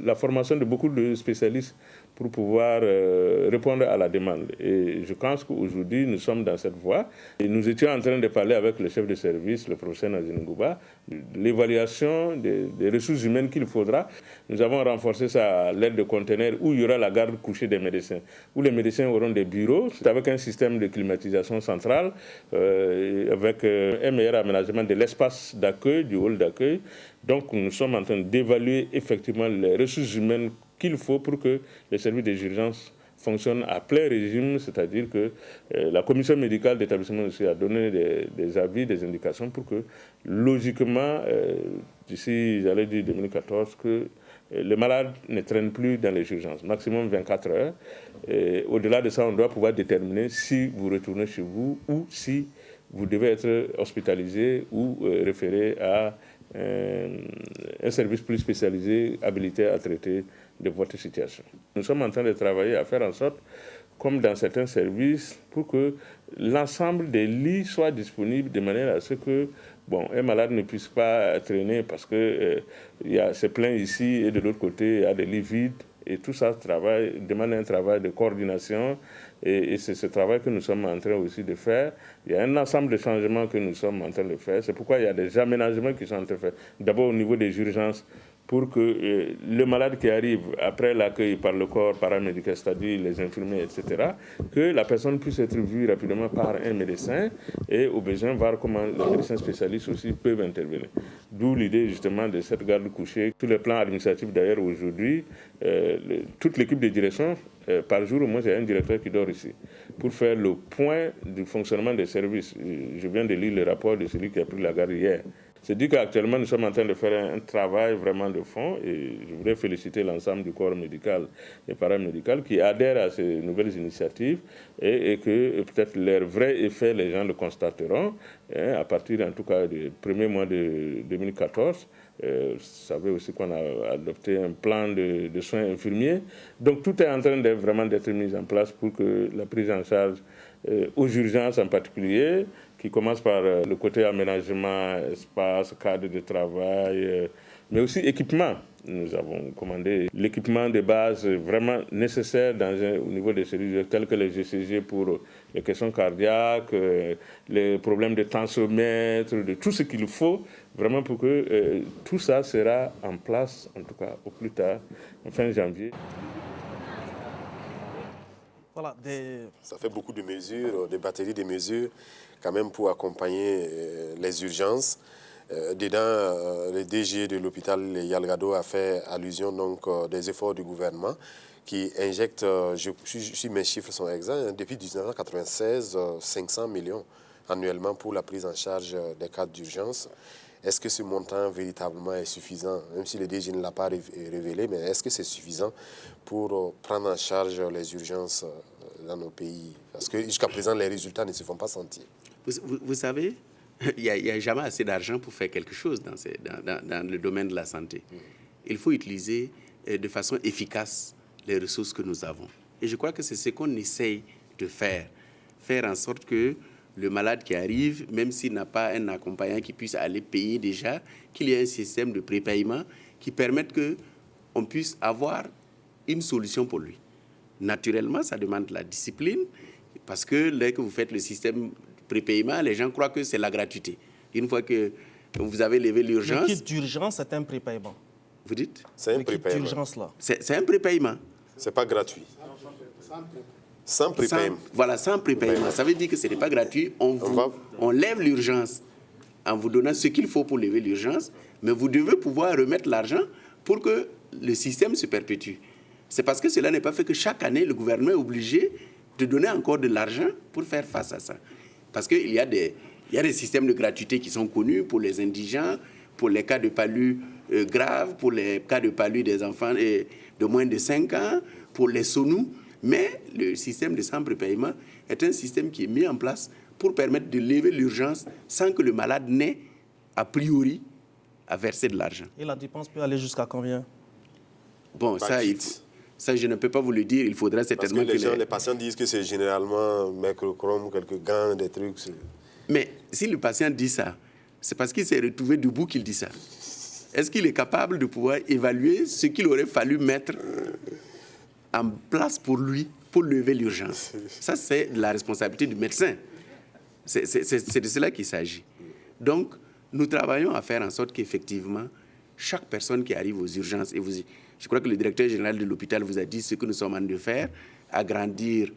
Speaker 8: la formation de beaucoup de spécialistes pour pouvoir répondre à la demande. Et je pense qu'aujourd'hui, nous sommes dans cette voie. Et nous étions en train de parler avec le chef de service, le professeur Nazine Ngouba, de l'évaluation des ressources humaines qu'il faudra. Nous avons renforcé ça à l'aide de conteneurs où il y aura la garde couchée des médecins, où les médecins auront des bureaux avec un système de climatisation centrale, avec un meilleur aménagement de l'espace d'accueil, du hall d'accueil. Donc nous sommes en train d'évaluer effectivement les ressources humaines qu'il faut pour que les services des urgences fonctionnent à plein régime, c'est-à-dire que la commission médicale d'établissement aussi a donné des avis, des indications pour que, logiquement, d'ici, j'allais dire 2014, que les malades ne traînent plus dans les urgences, maximum 24 heures. Et au-delà de ça, on doit pouvoir déterminer si vous retournez chez vous ou si vous devez être hospitalisé ou référé à un service plus spécialisé, habilité à traiter de votre situation. Nous sommes en train de travailler à faire en sorte, comme dans certains services, pour que l'ensemble des lits soient disponibles de manière à ce que un malade ne puisse pas traîner parce que c'est plein ici et de l'autre côté, il y a des lits vides. Et tout ça demande un travail de coordination et c'est ce travail que nous sommes en train aussi de faire. Il y a un ensemble de changements que nous sommes en train de faire. C'est pourquoi il y a des aménagements qui sont en train de faire. D'abord au niveau des urgences, pour que le malade qui arrive après l'accueil par le corps paramédical, c'est-à-dire les infirmiers, etc., que la personne puisse être vue rapidement par un médecin et au besoin voir comment les médecins spécialistes aussi peuvent intervenir. D'où l'idée justement de cette garde couchée. Sur le plan administratif d'ailleurs aujourd'hui, toute l'équipe de direction, par jour au moins il y a un directeur qui dort ici, pour faire le point du fonctionnement des services. Je viens de lire le rapport de celui qui a pris la garde hier. C'est dit qu'actuellement, nous sommes en train de faire un travail vraiment de fond et je voudrais féliciter l'ensemble du corps médical et paramédical qui adhèrent à ces nouvelles initiatives et que peut-être leur vrai effet, les gens le constateront à partir en tout cas du premier mois de 2014. Vous savez aussi qu'on a adopté un plan de soins infirmiers. Donc tout est en train vraiment d'être mis en place pour que la prise en charge aux urgences en particulier, qui commence par le côté aménagement, espace, cadre de travail, mais aussi équipement. Nous avons commandé l'équipement de base vraiment nécessaire au niveau des services tels que les GCG pour les questions cardiaques, les problèmes de tensiomètre, de tout ce qu'il faut vraiment pour que tout ça sera en place, en tout cas au plus tard, en fin janvier.
Speaker 1: Voilà,
Speaker 2: Ça fait beaucoup de mesures, des batteries de mesures quand même pour accompagner les urgences. Dedans, le DG de l'hôpital Yalgado a fait allusion donc des efforts du gouvernement qui injecte, si mes chiffres sont exacts, depuis 1996, 500 millions annuellement pour la prise en charge des cas d'urgence. Est-ce que ce montant véritablement est suffisant, même si le DG ne l'a pas révélé, mais est-ce que c'est suffisant pour prendre en charge les urgences dans nos pays? Parce que jusqu'à présent, les résultats ne se font pas sentir.
Speaker 4: Vous savez, il n'y a jamais assez d'argent pour faire quelque chose dans le domaine de la santé. Il faut utiliser de façon efficace les ressources que nous avons. Et je crois que c'est ce qu'on essaye de faire. Faire en sorte que le malade qui arrive, même s'il n'a pas un accompagnant qui puisse aller payer déjà, qu'il y ait un système de prépaiement qui permette qu'on puisse avoir une solution pour lui. Naturellement, ça demande de la discipline, parce que dès que vous faites le système de prépaiement, les gens croient que c'est la gratuité. Une fois que vous avez levé l'urgence...
Speaker 1: Le kit d'urgence, c'est un prépaiement.
Speaker 4: Vous dites?
Speaker 2: C'est un
Speaker 1: Le kit
Speaker 2: prépaiement.
Speaker 1: d'urgence, là.
Speaker 4: C'est un prépaiement.
Speaker 2: C'est pas gratuit. Sans prépaiement.
Speaker 4: Voilà, sans prépaiement. Ça veut dire que ce n'est pas gratuit. On lève l'urgence en vous donnant ce qu'il faut pour lever l'urgence, mais vous devez pouvoir remettre l'argent pour que le système se perpétue. C'est parce que cela n'est pas fait que chaque année, le gouvernement est obligé de donner encore de l'argent pour faire face à ça. Parce qu'il y a des systèmes de gratuité qui sont connus pour les indigents, pour les cas de palu graves, pour les cas de palu des enfants de moins de 5 ans, pour les SONU. Mais le système de sans prépaiement est un système qui est mis en place pour permettre de lever l'urgence sans que le malade n'ait, a priori, à verser de l'argent.
Speaker 1: Et la dépense peut aller jusqu'à combien?
Speaker 4: Bon, ça, je ne peux pas vous le dire. Il faudra certainement
Speaker 2: parce que les patients disent que c'est généralement mercurochrome, quelques gants, des trucs.
Speaker 4: Mais si le patient dit ça, c'est parce qu'il s'est retrouvé debout qu'il dit ça. Est-ce qu'il est capable de pouvoir évaluer ce qu'il aurait fallu mettre en place pour lui, pour lever l'urgence? Ça, c'est la responsabilité du médecin. C'est de cela qu'il s'agit. Donc, nous travaillons à faire en sorte qu'effectivement, chaque personne qui arrive aux urgences, et je crois que le directeur général de l'hôpital vous a dit ce que nous sommes en train de faire, agrandir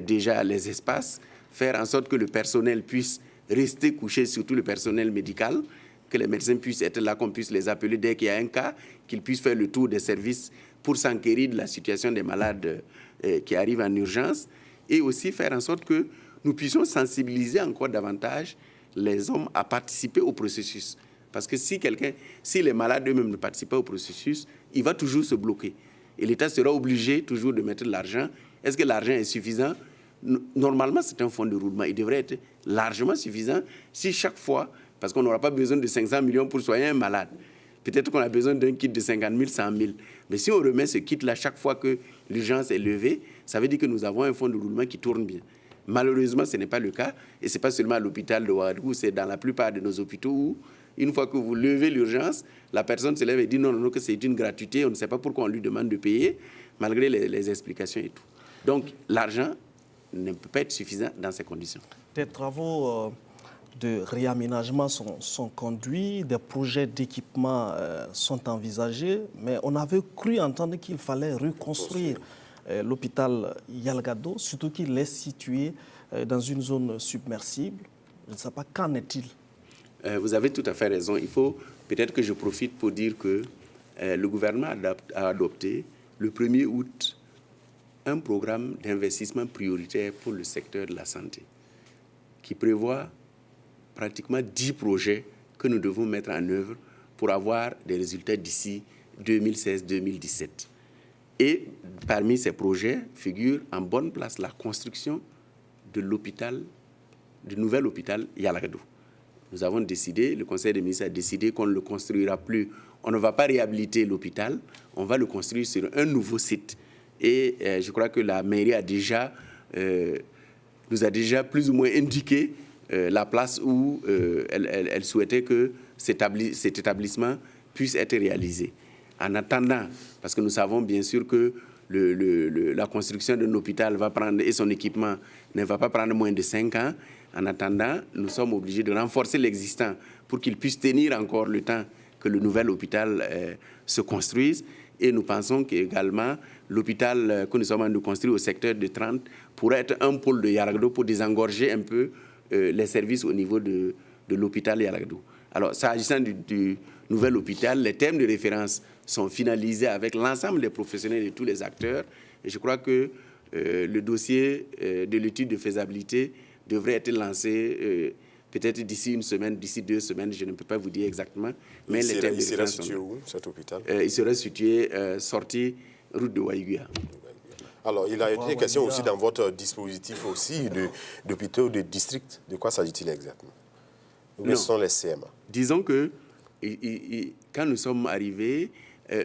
Speaker 4: déjà les espaces, faire en sorte que le personnel puisse rester couché, surtout le personnel médical, que les médecins puissent être là, qu'on puisse les appeler dès qu'il y a un cas, qu'ils puissent faire le tour des services pour s'enquérir de la situation des malades qui arrivent en urgence, et aussi faire en sorte que nous puissions sensibiliser encore davantage les hommes à participer au processus. Parce que si les malades eux-mêmes ne participent pas au processus, il va toujours se bloquer. Et l'État sera obligé toujours de mettre de l'argent. Est-ce que l'argent est suffisant? Normalement, c'est un fonds de roulement. Il devrait être largement suffisant si chaque fois, parce qu'on n'aura pas besoin de 500 millions pour soigner un malade. Peut-être qu'on a besoin d'un kit de 50 000, 100 000. Mais si on remet ce kit-là chaque fois que l'urgence est levée, ça veut dire que nous avons un fonds de roulement qui tourne bien. Malheureusement, ce n'est pas le cas. Et ce n'est pas seulement à l'hôpital de Ouagadougou, c'est dans la plupart de nos hôpitaux où, une fois que vous levez l'urgence, la personne se lève et dit non, que c'est une gratuité, on ne sait pas pourquoi on lui demande de payer, malgré les explications et tout. Donc, l'argent ne peut pas être suffisant dans ces conditions.
Speaker 1: Des travaux de réaménagement sont conduits, des projets d'équipement sont envisagés, mais on avait cru entendre qu'il fallait reconstruire l'hôpital Yalgado, surtout qu'il est situé dans une zone submersible. Je ne sais pas, qu'en est-il?
Speaker 4: Vous avez tout à fait raison. Il faut peut-être que je profite pour dire que le gouvernement a adopté le 1er août un programme d'investissement prioritaire pour le secteur de la santé qui prévoit pratiquement 10 projets que nous devons mettre en œuvre pour avoir des résultats d'ici 2016-2017. Et parmi ces projets figure en bonne place la construction de l'hôpital, du nouvel hôpital Yalgado. Nous avons décidé, le Conseil des ministres a décidé qu'on ne le construira plus. On ne va pas réhabiliter l'hôpital, on va le construire sur un nouveau site. Et je crois que la mairie nous a déjà plus ou moins indiqué la place où elle souhaitait que cet établissement puisse être réalisé. En attendant, parce que nous savons bien sûr que la construction d'un hôpital va prendre, et son équipement ne va pas prendre moins de 5 ans, en attendant, nous sommes obligés de renforcer l'existant pour qu'il puisse tenir encore le temps que le nouvel hôpital se construise. Et nous pensons qu'également, l'hôpital que nous sommes en train de construire au secteur de 30 pourrait être un pôle de Yalgado pour désengorger un peu les services au niveau de l'hôpital Yalgado. Alors, s'agissant du nouvel hôpital, les thèmes de référence sont finalisés avec l'ensemble des professionnels et tous les acteurs. Et je crois que le dossier de l'étude de faisabilité devrait être lancé peut-être d'ici une semaine, d'ici 2 semaines, je ne peux pas vous dire exactement. Mais
Speaker 2: il sera situé où, cet hôpital?
Speaker 4: Il sera situé sortie route de Waïguia.
Speaker 2: Alors, il a été question aussi dans votre dispositif aussi d'hôpitaux de district. De quoi s'agit-il exactement? Où sont les CMA? Disons
Speaker 4: que quand nous sommes arrivés,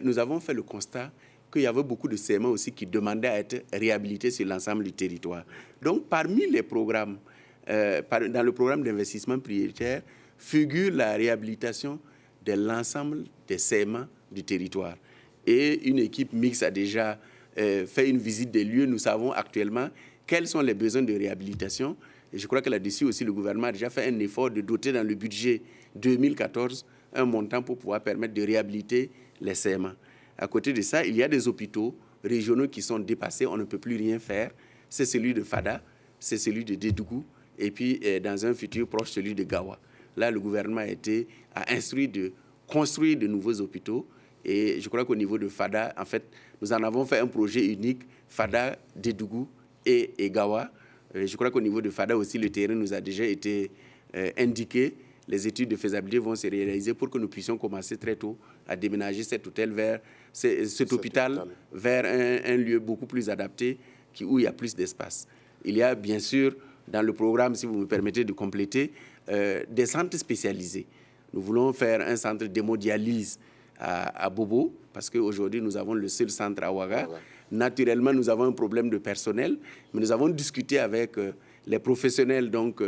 Speaker 4: nous avons fait le constat qu'il y avait beaucoup de CMA aussi qui demandaient à être réhabilités sur l'ensemble du territoire. Donc, parmi les programmes dans le programme d'investissement prioritaire, figure la réhabilitation de l'ensemble des segments du territoire. Et une équipe mixte a déjà fait une visite des lieux. Nous savons actuellement quels sont les besoins de réhabilitation. Et je crois que là-dessus aussi, le gouvernement a déjà fait un effort de doter dans le budget 2014 un montant pour pouvoir permettre de réhabiliter les segments. À côté de ça, il y a des hôpitaux régionaux qui sont dépassés, on ne peut plus rien faire. C'est celui de Fada, c'est celui de Dédougou, et puis dans un futur proche, celui de Gawa. Là, le gouvernement a instruit de construire de nouveaux hôpitaux. Et je crois qu'au niveau de Fada, en fait, nous en avons fait un projet unique, Fada, Dédougou et Gawa. Je crois qu'au niveau de Fada aussi, le terrain nous a déjà été indiqué. Les études de faisabilité vont se réaliser pour que nous puissions commencer très tôt à déménager cet hôpital vers un lieu beaucoup plus adapté où il y a plus d'espace. Il y a bien sûr, dans le programme, si vous me permettez de compléter, des centres spécialisés. Nous voulons faire un centre d'hémodialyse à Bobo, parce qu'aujourd'hui, nous avons le seul centre à Ouaga. Naturellement, nous avons un problème de personnel, mais nous avons discuté avec les professionnels donc,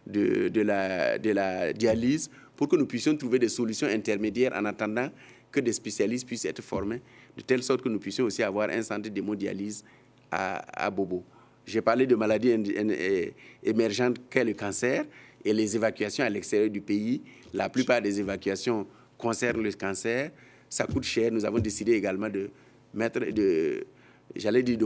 Speaker 4: de la dialyse pour que nous puissions trouver des solutions intermédiaires en attendant que des spécialistes puissent être formés, de telle sorte que nous puissions aussi avoir un centre d'hémodialyse à Bobo. J'ai parlé de maladies émergentes qu'est le cancer et les évacuations à l'extérieur du pays. La plupart des évacuations concernent le cancer. Ça coûte cher. Nous avons décidé également de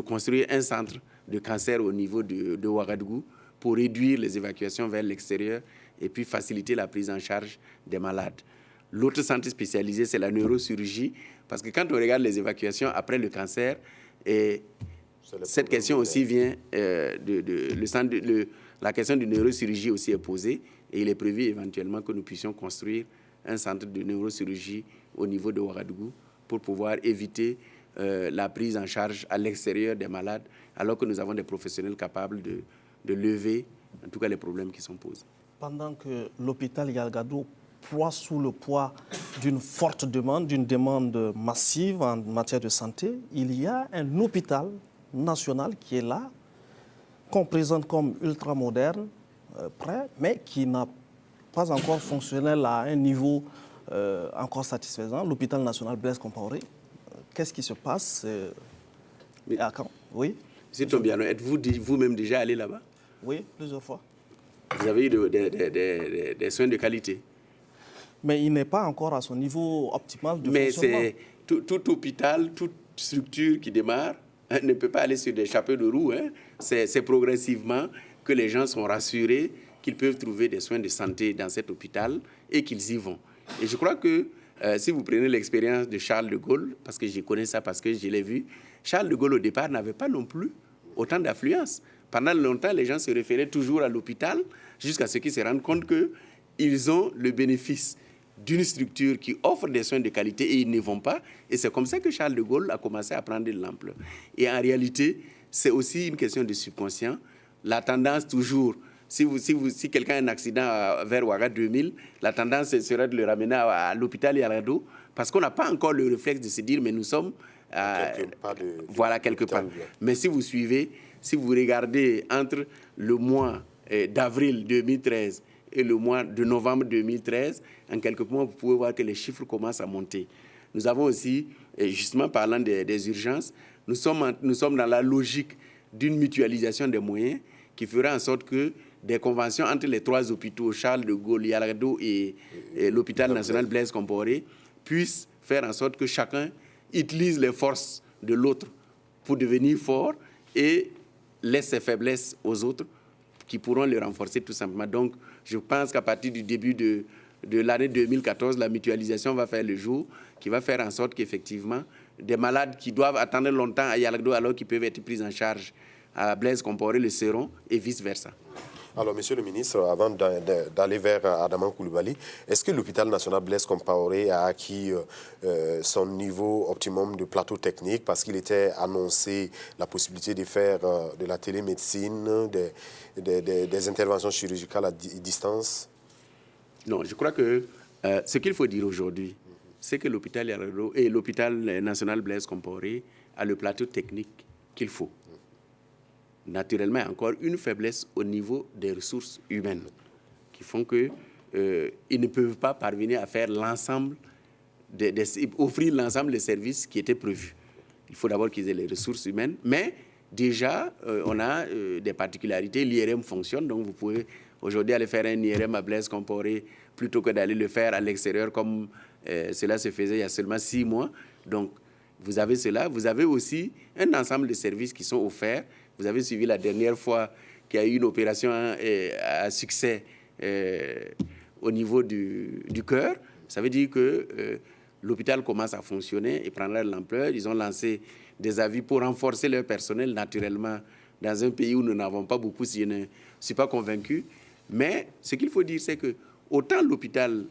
Speaker 4: construire un centre de cancer au niveau de Ouagadougou pour réduire les évacuations vers l'extérieur et puis faciliter la prise en charge des malades. L'autre centre spécialisé, c'est la neurochirurgie, parce que quand on regarde les évacuations après le cancer, cette question aussi vient la question de neurochirurgie aussi est posée, et il est prévu éventuellement que nous puissions construire un centre de neurochirurgie au niveau de Ouagadougou pour pouvoir éviter la prise en charge à l'extérieur des malades, alors que nous avons des professionnels capables de lever, en tout cas, les problèmes qui sont posés.
Speaker 1: Pendant que l'hôpital Yalgado proie sous le poids d'une forte demande, d'une demande massive en matière de santé, il y a un hôpital national qui est là, qu'on présente comme ultramoderne, prêt, mais qui n'a pas encore fonctionnel à un niveau encore satisfaisant, l'hôpital national Blaise Compaoré. Qu'est-ce qui se passe et à quand? Oui.
Speaker 4: Monsieur Tombiano, êtes-vous vous-même déjà allé là-bas?
Speaker 1: Oui, plusieurs fois.
Speaker 4: Vous avez eu des soins de qualité?
Speaker 1: Mais il n'est pas encore à son niveau optimal de fonctionnement.
Speaker 4: Mais c'est tout hôpital, toute structure qui démarre ne peut pas aller sur des chapeaux de roue. C'est progressivement que les gens sont rassurés qu'ils peuvent trouver des soins de santé dans cet hôpital et qu'ils y vont. Et je crois que si vous prenez l'expérience de Charles de Gaulle, parce que je connais ça, parce que je l'ai vu, Charles de Gaulle au départ n'avait pas non plus autant d'affluence. Pendant longtemps, les gens se référaient toujours à l'hôpital jusqu'à ce qu'ils se rendent compte qu'ils ont le bénéfice d'une structure qui offre des soins de qualité et ils n'y vont pas. Et c'est comme ça que Charles de Gaulle a commencé à prendre de l'ampleur. Et en réalité, c'est aussi une question de subconscient. La tendance toujours, si quelqu'un a un accident vers Ouaga 2000, la tendance serait de le ramener à l'hôpital Yalgado parce qu'on n'a pas encore le réflexe de se dire mais nous sommes quelque part. Mais si vous suivez, si vous regardez entre le mois d'avril 2013 et le mois de novembre 2013, en quelques mois, vous pouvez voir que les chiffres commencent à monter. Nous avons aussi, justement parlant des urgences, nous sommes dans la logique d'une mutualisation des moyens qui fera en sorte que des conventions entre les trois hôpitaux, Charles de Gaulle, Yalgado et l'hôpital national Blaise Compaoré, puissent faire en sorte que chacun utilise les forces de l'autre pour devenir fort et laisse ses faiblesses aux autres qui pourront les renforcer tout simplement. Donc, je pense qu'à partir du début de l'année 2014, la mutualisation va faire le jour, qui va faire en sorte qu'effectivement, des malades qui doivent attendre longtemps à Yalgado alors qu'ils peuvent être pris en charge à Blaise Compaoré le seront et vice-versa.
Speaker 2: Alors, Monsieur le ministre, avant d'aller vers Adama Coulibaly, est-ce que l'hôpital national Blaise Compaoré a acquis son niveau optimum de plateau technique parce qu'il était annoncé la possibilité de faire de la télémédecine, des interventions chirurgicales à distance?
Speaker 4: Non, je crois que ce qu'il faut dire aujourd'hui, c'est que l'hôpital Yalgado et l'hôpital national Blaise Compaoré a le plateau technique qu'il faut. naturellement encore une faiblesse au niveau des ressources humaines qui font qu'ils ne peuvent pas parvenir à faire l'ensemble, offrir l'ensemble des services qui étaient prévus. Il faut d'abord qu'ils aient les ressources humaines, mais déjà, on a des particularités. L'IRM fonctionne, donc vous pouvez aujourd'hui aller faire un IRM à Blaise Compaoré plutôt que d'aller le faire à l'extérieur comme cela se faisait il y a seulement 6 mois. Donc, vous avez cela. Vous avez aussi un ensemble de services qui sont offerts. Vous avez suivi la dernière fois qu'il y a eu une opération à succès au niveau du cœur. Ça veut dire que l'hôpital commence à fonctionner et prendra de l'ampleur. Ils ont lancé des avis pour renforcer leur personnel naturellement dans un pays où nous n'avons pas beaucoup, si je ne suis pas convaincu. Mais ce qu'il faut dire, c'est que autant l'hôpital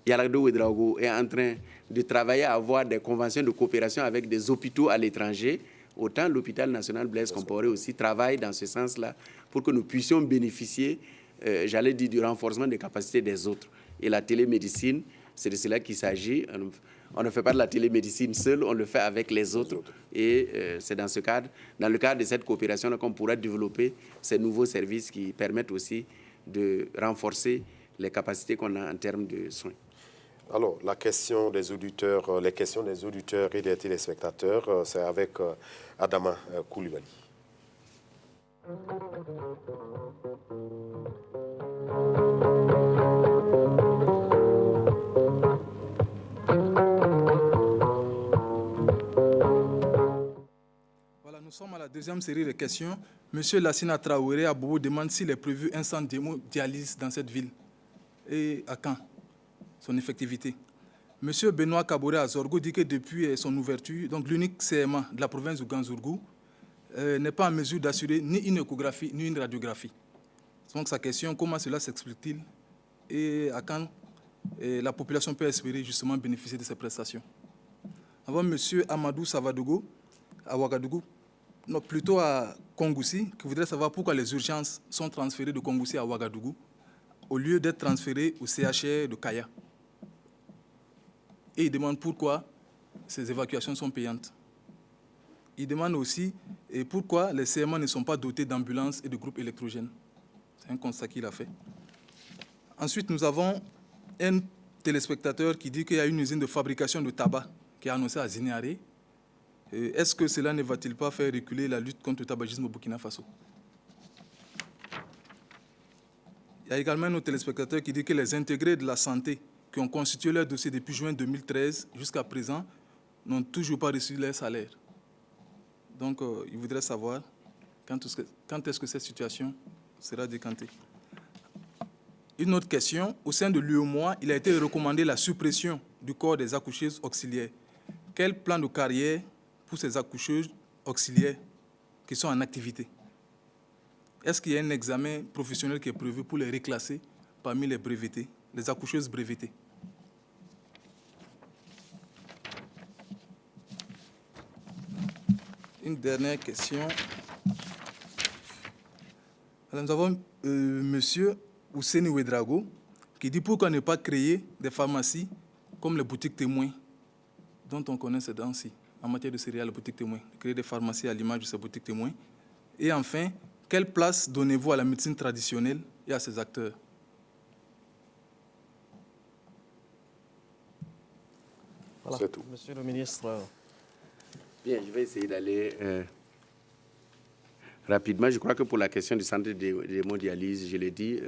Speaker 4: Yaladua Ouédraogo est en train de travailler à avoir des conventions de coopération avec des hôpitaux à l'étranger, autant l'hôpital national Blaise Compaoré aussi travaille dans ce sens-là pour que nous puissions bénéficier, j'allais dire, du renforcement des capacités des autres. Et la télémédecine, c'est de cela qu'il s'agit. On ne fait pas de la télémédecine seul, on le fait avec les autres. Et c'est dans le cadre de cette coopération qu'on pourra développer ces nouveaux services qui permettent aussi de renforcer les capacités qu'on a en termes de soins.
Speaker 2: Alors, les questions des auditeurs et des téléspectateurs, c'est avec Adama Koulibaly.
Speaker 3: Voilà, nous sommes à la deuxième série de questions. Monsieur Lassina Traoré Abobo demande s'il est prévu un centre d'hémodialyse dans cette ville et à quand son effectivité. Monsieur Benoît Kaboré Azorgo dit que depuis son ouverture, donc l'unique CMA de la province du Ganzourgou n'est pas en mesure d'assurer ni une échographie ni une radiographie. Donc sa question, comment cela s'explique-t-il et à quand la population peut espérer justement bénéficier de ces prestations. Avant monsieur Amadou Savadogo à Ouagadougou, non, plutôt à Kongoussi, qui voudrait savoir pourquoi les urgences sont transférées de Kongoussi à Ouagadougou au lieu d'être transférées au CHR de Kaya. Et il demande pourquoi ces évacuations sont payantes. Il demande aussi pourquoi les CMA ne sont pas dotés d'ambulances et de groupes électrogènes. C'est un constat qu'il a fait. Ensuite, nous avons un téléspectateur qui dit qu'il y a une usine de fabrication de tabac qui est annoncée à Zinéaré. Est-ce que cela ne va-t-il pas faire reculer la lutte contre le tabagisme au Burkina Faso? Il y a également un autre téléspectateur qui dit que les intégrés de la santé qui ont constitué leur dossier depuis juin 2013 jusqu'à présent n'ont toujours pas reçu leur salaire. Donc, il voudrait savoir quand est-ce que cette situation sera décantée. Une autre question, au sein de l'UEMOA, il a été recommandé la suppression du corps des accoucheuses auxiliaires. Quel plan de carrière pour ces accoucheuses auxiliaires qui sont en activité? Est-ce qu'il y a un examen professionnel qui est prévu pour les reclasser parmi les brevetés, les accoucheuses brevetées? Une dernière question. Alors, nous avons monsieur Ouseni Ouédraogo qui dit pourquoi ne pas créer des pharmacies comme les boutiques témoins dont on connaît ces dents-ci en matière de céréales, boutiques témoins, créer des pharmacies à l'image de ces boutiques témoins. Et enfin, quelle place donnez-vous à la médecine traditionnelle et à ses acteurs?
Speaker 2: Voilà. C'est tout.
Speaker 1: Monsieur le ministre.
Speaker 4: Bien, je vais essayer d'aller rapidement. Je crois que pour la question du centre d'hémodialyse, je l'ai dit,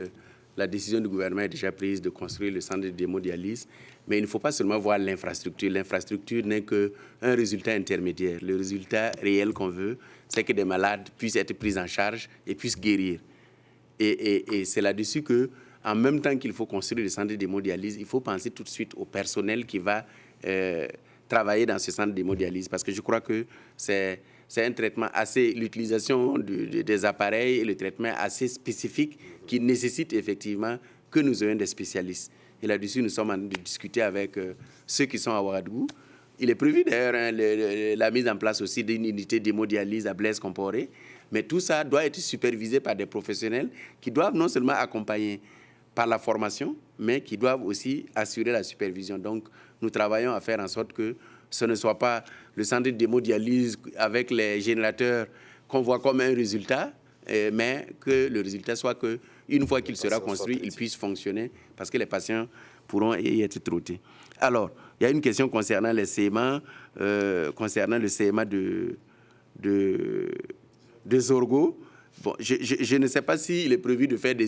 Speaker 4: la décision du gouvernement est déjà prise de construire le centre d'hémodialyse, mais il ne faut pas seulement voir l'infrastructure. L'infrastructure n'est qu'un résultat intermédiaire. Le résultat réel qu'on veut, c'est que des malades puissent être pris en charge et puissent guérir. Et c'est là-dessus que, en même temps qu'il faut construire le centre d'hémodialyse, il faut penser tout de suite au personnel qui va travailler dans ce centre d'hémodialyse, parce que je crois que c'est un traitement assez, l'utilisation des appareils et le traitement assez spécifique qui nécessite effectivement que nous ayons des spécialistes. Et là-dessus, nous sommes en train de discuter avec ceux qui sont à Ouagadougou. Il est prévu d'ailleurs la mise en place aussi d'une unité d'hémodialyse à Blaise Compaoré, mais tout ça doit être supervisé par des professionnels qui doivent non seulement accompagner par la formation, mais qui doivent aussi assurer la supervision. Donc, nous travaillons à faire en sorte que ce ne soit pas le centre d'hémodialyse avec les générateurs qu'on voit comme un résultat, mais que le résultat soit qu'une fois qu'il sera construit, il puisse fonctionner parce que les patients pourront y être traités. Alors, il y a une question concernant les CMA, concernant le CMA de Zorgo. Bon, je ne sais pas s'il est prévu de faire des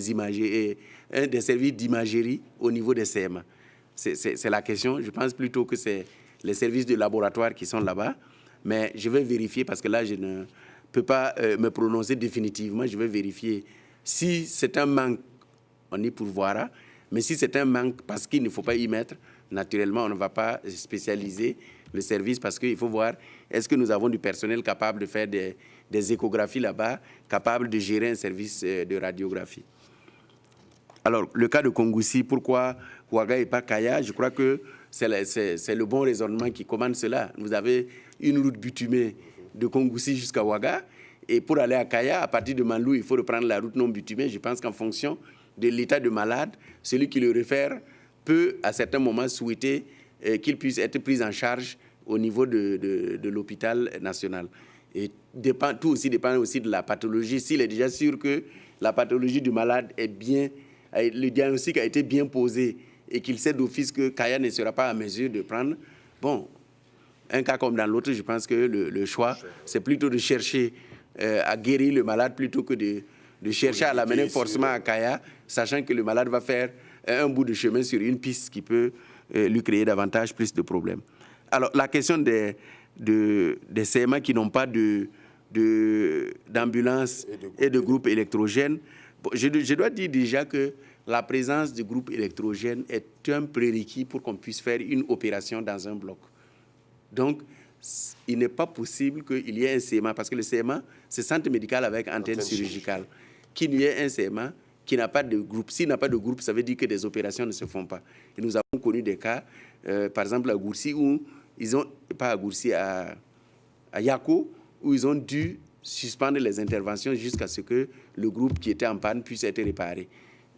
Speaker 4: services d'imagerie au niveau des CMA. C'est la question. Je pense plutôt que c'est les services de laboratoire qui sont là-bas. Mais je vais vérifier parce que là, je ne peux pas me prononcer définitivement. Je vais vérifier si c'est un manque, on y pourvoira. Mais si c'est un manque parce qu'il ne faut pas y mettre, naturellement, on ne va pas spécialiser le service parce qu'il faut voir est-ce que nous avons du personnel capable de faire des échographies là-bas, capable de gérer un service de radiographie. Alors, le cas de Kongoussi, pourquoi Ouaga et pas Kaya? Je crois que c'est le bon raisonnement qui commande cela. Vous avez une route bitumée de Kongoussi jusqu'à Ouaga, et pour aller à Kaya, à partir de Manlou, il faut reprendre la route non bitumée. Je pense qu'en fonction de l'état de malade, celui qui le réfère peut, à certains moments, souhaiter qu'il puisse être pris en charge au niveau de l'hôpital national. Et tout aussi dépend aussi de la pathologie. S'il est déjà sûr que la pathologie du malade est bien, le diagnostic a été bien posé et qu'il sait d'office que Kaya ne sera pas à mesure de prendre, bon, un cas comme dans l'autre, je pense que le choix, c'est plutôt de chercher à guérir le malade plutôt que de chercher à l'amener forcément à Kaya, sachant que le malade va faire un bout de chemin sur une piste qui peut lui créer davantage plus de problèmes. Alors, la question des CMA qui n'ont pas d'ambulance et de groupes électrogènes, je dois dire déjà que la présence de groupes électrogènes est un prérequis pour qu'on puisse faire une opération dans un bloc. Donc, il n'est pas possible qu'il y ait un CMA, parce que le CMA, c'est centre médical avec antenne chirurgicale. Qu'il y ait un CMA qui n'a pas de groupe. S'il n'a pas de groupe, ça veut dire que des opérations ne se font pas. Et nous avons connu des cas, par exemple à Goursi, où ils ont, pas à Goursi, à Yako, où ils ont dû suspendre les interventions jusqu'à ce que le groupe qui était en panne puisse être réparé.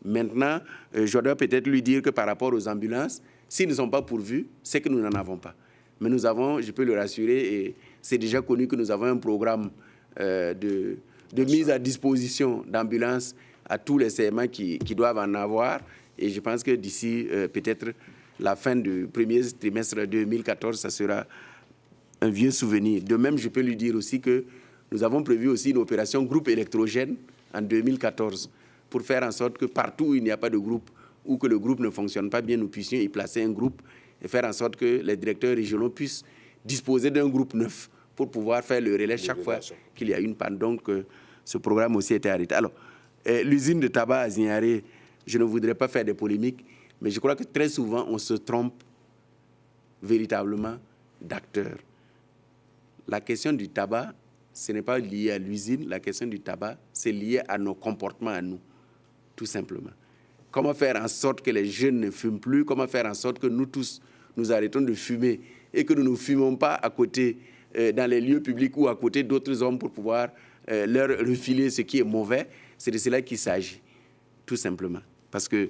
Speaker 4: Maintenant, je dois peut-être lui dire que par rapport aux ambulances, s'ils ne sont pas pourvus, c'est que nous n'en avons pas. Mais nous avons, je peux le rassurer, et c'est déjà connu que nous avons un programme de mise à disposition d'ambulances à tous les CMA qui doivent en avoir. Et je pense que d'ici peut-être la fin du premier trimestre 2014, ça sera un vieux souvenir. De même, je peux lui dire aussi que nous avons prévu aussi une opération groupe électrogène en 2014 pour faire en sorte que partout où il n'y a pas de groupe ou que le groupe ne fonctionne pas bien, nous puissions y placer un groupe et faire en sorte que les directeurs régionaux puissent disposer d'un groupe neuf pour pouvoir faire le relais chaque fois qu'il y a une panne. Donc, ce programme aussi a été arrêté. Alors, l'usine de tabac à Zignaré, je ne voudrais pas faire des polémiques, mais je crois que très souvent, on se trompe véritablement d'acteurs. La question du tabac, ce n'est pas lié à l'usine. La question du tabac, c'est lié à nos comportements à nous, tout simplement. Comment faire en sorte que les jeunes ne fument plus? Comment faire en sorte que nous tous, nous arrêtons de fumer et que nous ne fumons pas à côté, dans les lieux publics ou à côté d'autres hommes pour pouvoir leur refiler ce qui est mauvais? C'est de cela qu'il s'agit, tout simplement. Parce que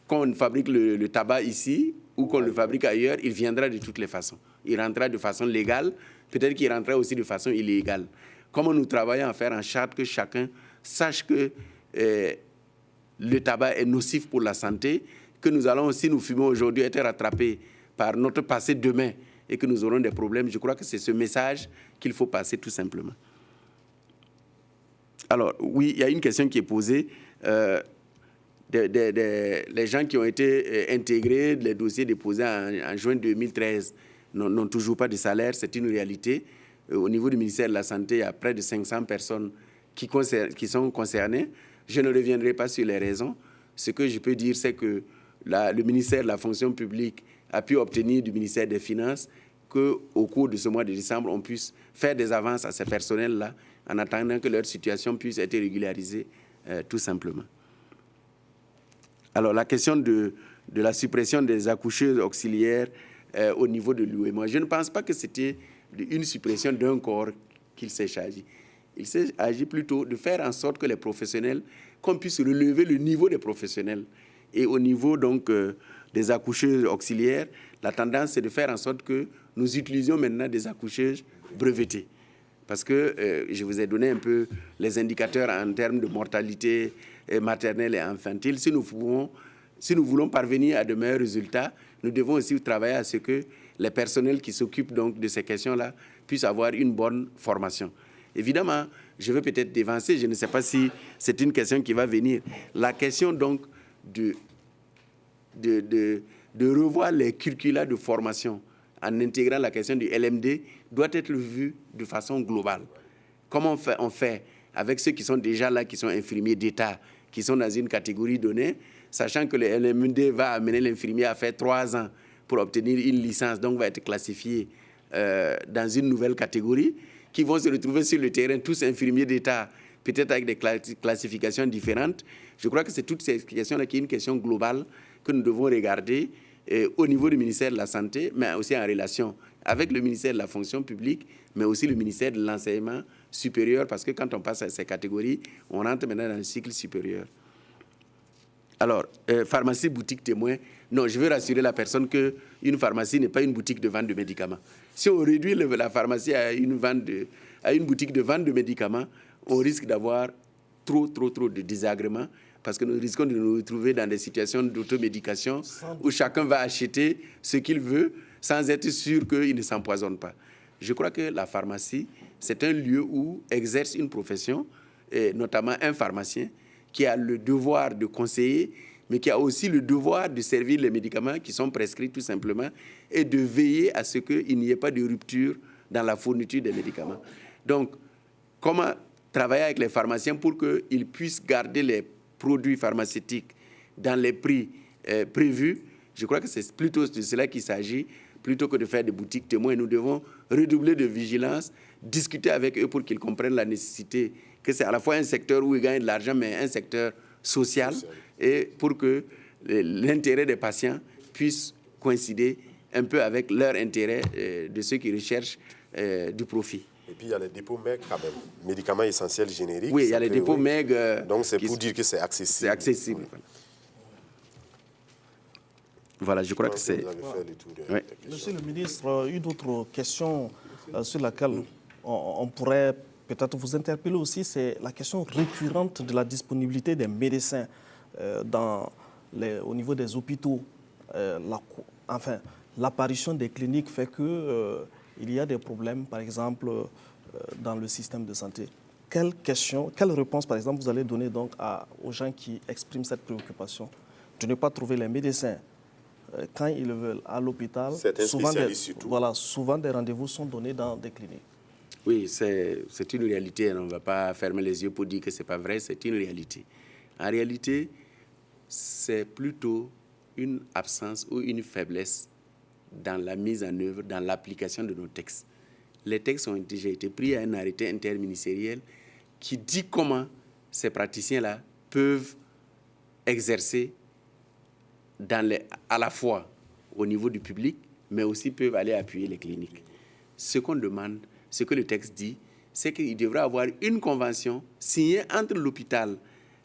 Speaker 4: quand on fabrique le tabac ici ou qu'on le fabrique ailleurs, il viendra de toutes les façons. Il rentrera de façon légale, peut-être qu'il rentrera aussi de façon illégale. Comment nous travaillons à faire en sorte que chacun sache que le tabac est nocif pour la santé, que nous allons, si nous fumons aujourd'hui, être rattrapés par notre passé demain et que nous aurons des problèmes. Je crois que c'est ce message qu'il faut passer tout simplement. Alors, oui, il y a une question qui est posée. Les gens qui ont été intégrés, les dossiers déposés en juin 2013 n'ont toujours pas de salaire, c'est une réalité. Au niveau du ministère de la Santé, il y a près de 500 personnes qui sont concernées. Je ne reviendrai pas sur les raisons. Ce que je peux dire, c'est que le ministère de la Fonction publique a pu obtenir du ministère des Finances qu'au cours de ce mois de décembre, on puisse faire des avances à ces personnels-là en attendant que leur situation puisse être régularisée, tout simplement. Alors, la question de la suppression des accoucheuses auxiliaires au niveau de l'UEMOA, je ne pense pas que c'était une suppression d'un corps qu'il s'agit. Il s'agit plutôt de faire en sorte que les professionnels, qu'on puisse relever le niveau des professionnels. Et au niveau donc des accoucheuses auxiliaires, la tendance c'est de faire en sorte que nous utilisions maintenant des accoucheuses brevetées. Parce que je vous ai donné un peu les indicateurs en termes de mortalité maternelle et infantile. Si nous voulons parvenir à de meilleurs résultats, nous devons aussi travailler à ce que les personnels qui s'occupent donc de ces questions-là puissent avoir une bonne formation. Évidemment, je veux peut-être dévancer, je ne sais pas si c'est une question qui va venir. La question donc de revoir les curricula de formation en intégrant la question du LMD doit être vue de façon globale. Comment on fait avec ceux qui sont déjà là, qui sont infirmiers d'État, qui sont dans une catégorie donnée, sachant que le LMD va amener l'infirmier à faire 3 ans pour obtenir une licence, donc va être classifié dans une nouvelle catégorie, qui vont se retrouver sur le terrain, tous infirmiers d'État, peut-être avec des classifications différentes. Je crois que c'est toute cette question-là qui est une question globale que nous devons regarder au niveau du ministère de la Santé, mais aussi en relation avec le ministère de la Fonction publique, mais aussi le ministère de l'Enseignement supérieur, parce que quand on passe à ces catégories, on rentre maintenant dans le cycle supérieur. Alors, pharmacie, boutique, témoin, non, je veux rassurer la personne qu'une pharmacie n'est pas une boutique de vente de médicaments. Si on réduit la pharmacie à une boutique de vente de médicaments, on risque d'avoir trop de désagréments, parce que nous risquons de nous retrouver dans des situations d'automédication où chacun va acheter ce qu'il veut sans être sûr qu'il ne s'empoisonne pas. Je crois que la pharmacie, c'est un lieu où exerce une profession, et notamment un pharmacien, qui a le devoir de conseiller, mais qui a aussi le devoir de servir les médicaments qui sont prescrits tout simplement et de veiller à ce qu'il n'y ait pas de rupture dans la fourniture des médicaments. Donc, comment travailler avec les pharmaciens pour qu'ils puissent garder les produits pharmaceutiques dans les prix prévus? Je crois que c'est plutôt de cela qu'il s'agit, plutôt que de faire des boutiques témoins. Nous devons redoubler de vigilance, discuter avec eux pour qu'ils comprennent la nécessité que c'est à la fois un secteur où ils gagnent de l'argent, mais un secteur social, et pour que l'intérêt des patients puisse coïncider un peu avec leur intérêt de ceux qui recherchent du profit.
Speaker 2: Et puis il y a les dépôts MEG quand même, médicaments essentiels génériques.
Speaker 4: Oui, il y a les dépôts MEG.
Speaker 2: Donc c'est pour dire que c'est accessible.
Speaker 4: C'est accessible.
Speaker 2: Oui.
Speaker 4: Voilà, je crois que c'est...
Speaker 1: Oui. Monsieur le ministre, une autre question sur laquelle on pourrait peut-être vous interpeller aussi, c'est la question récurrente de la disponibilité des médecins au niveau des hôpitaux. L'apparition des cliniques fait qu'il y a des problèmes, par exemple, dans le système de santé. Quelle réponse, par exemple, vous allez donner donc aux gens qui expriment cette préoccupation de ne pas trouver les médecins quand ils le veulent à l'hôpital? Souvent des rendez-vous sont donnés dans des cliniques.
Speaker 4: Oui, c'est une réalité. On ne va pas fermer les yeux pour dire que ce n'est pas vrai, c'est une réalité. En réalité, c'est plutôt une absence ou une faiblesse dans la mise en œuvre, dans l'application de nos textes. Les textes ont déjà été pris à un arrêté interministériel qui dit comment ces praticiens-là peuvent exercer à la fois au niveau du public, mais aussi peuvent aller appuyer les cliniques. Ce qu'on demande, ce que le texte dit, c'est qu'il devrait avoir une convention signée entre l'hôpital,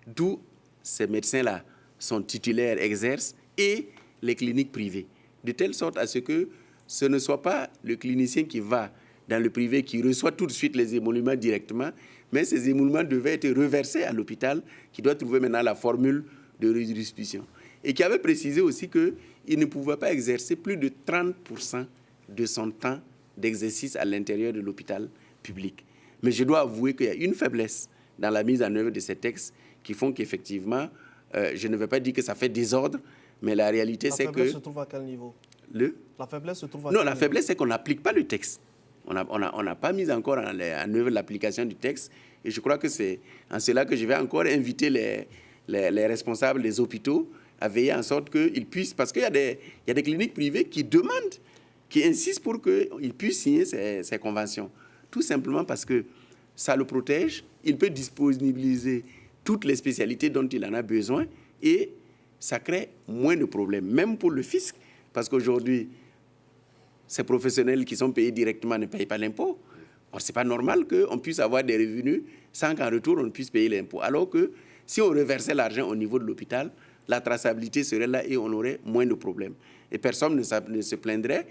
Speaker 4: d'où ces médecins-là sont titulaires, exercent, et les cliniques privées, de telle sorte à ce que ce ne soit pas le clinicien qui va dans le privé, qui reçoit tout de suite les émoluments directement, mais ces émoluments devaient être reversés à l'hôpital, qui doit trouver maintenant la formule de redistribution. Et qui avait précisé aussi qu'il ne pouvait pas exercer plus de 30% de son temps d'exercice à l'intérieur de l'hôpital public. Mais je dois avouer qu'il y a une faiblesse dans la mise en œuvre de ces textes qui font qu'effectivement, je ne vais pas dire que ça fait désordre, mais la réalité, c'est que... La
Speaker 1: faiblesse se trouve à quel niveau? La faiblesse se trouve à quel niveau?
Speaker 4: Non, la faiblesse, c'est qu'on n'applique pas le texte. On n'a pas mis encore en œuvre l'application du texte. Et je crois que c'est en cela que je vais encore inviter les responsables des hôpitaux à veiller en sorte qu'ils puissent... Parce qu'il y a des cliniques privées qui demandent, qui insistent pour qu'ils puissent signer ces conventions. Tout simplement parce que ça le protège, il peut disponibiliser toutes les spécialités dont il en a besoin et ça crée moins de problèmes, même pour le fisc, parce qu'aujourd'hui, ces professionnels qui sont payés directement ne payent pas l'impôt. Ce n'est pas normal qu'on puisse avoir des revenus sans qu'en retour, on puisse payer l'impôt. Alors que si on reversait l'argent au niveau de l'hôpital, la traçabilité serait là et on aurait moins de problèmes. Et personne ne se plaindrait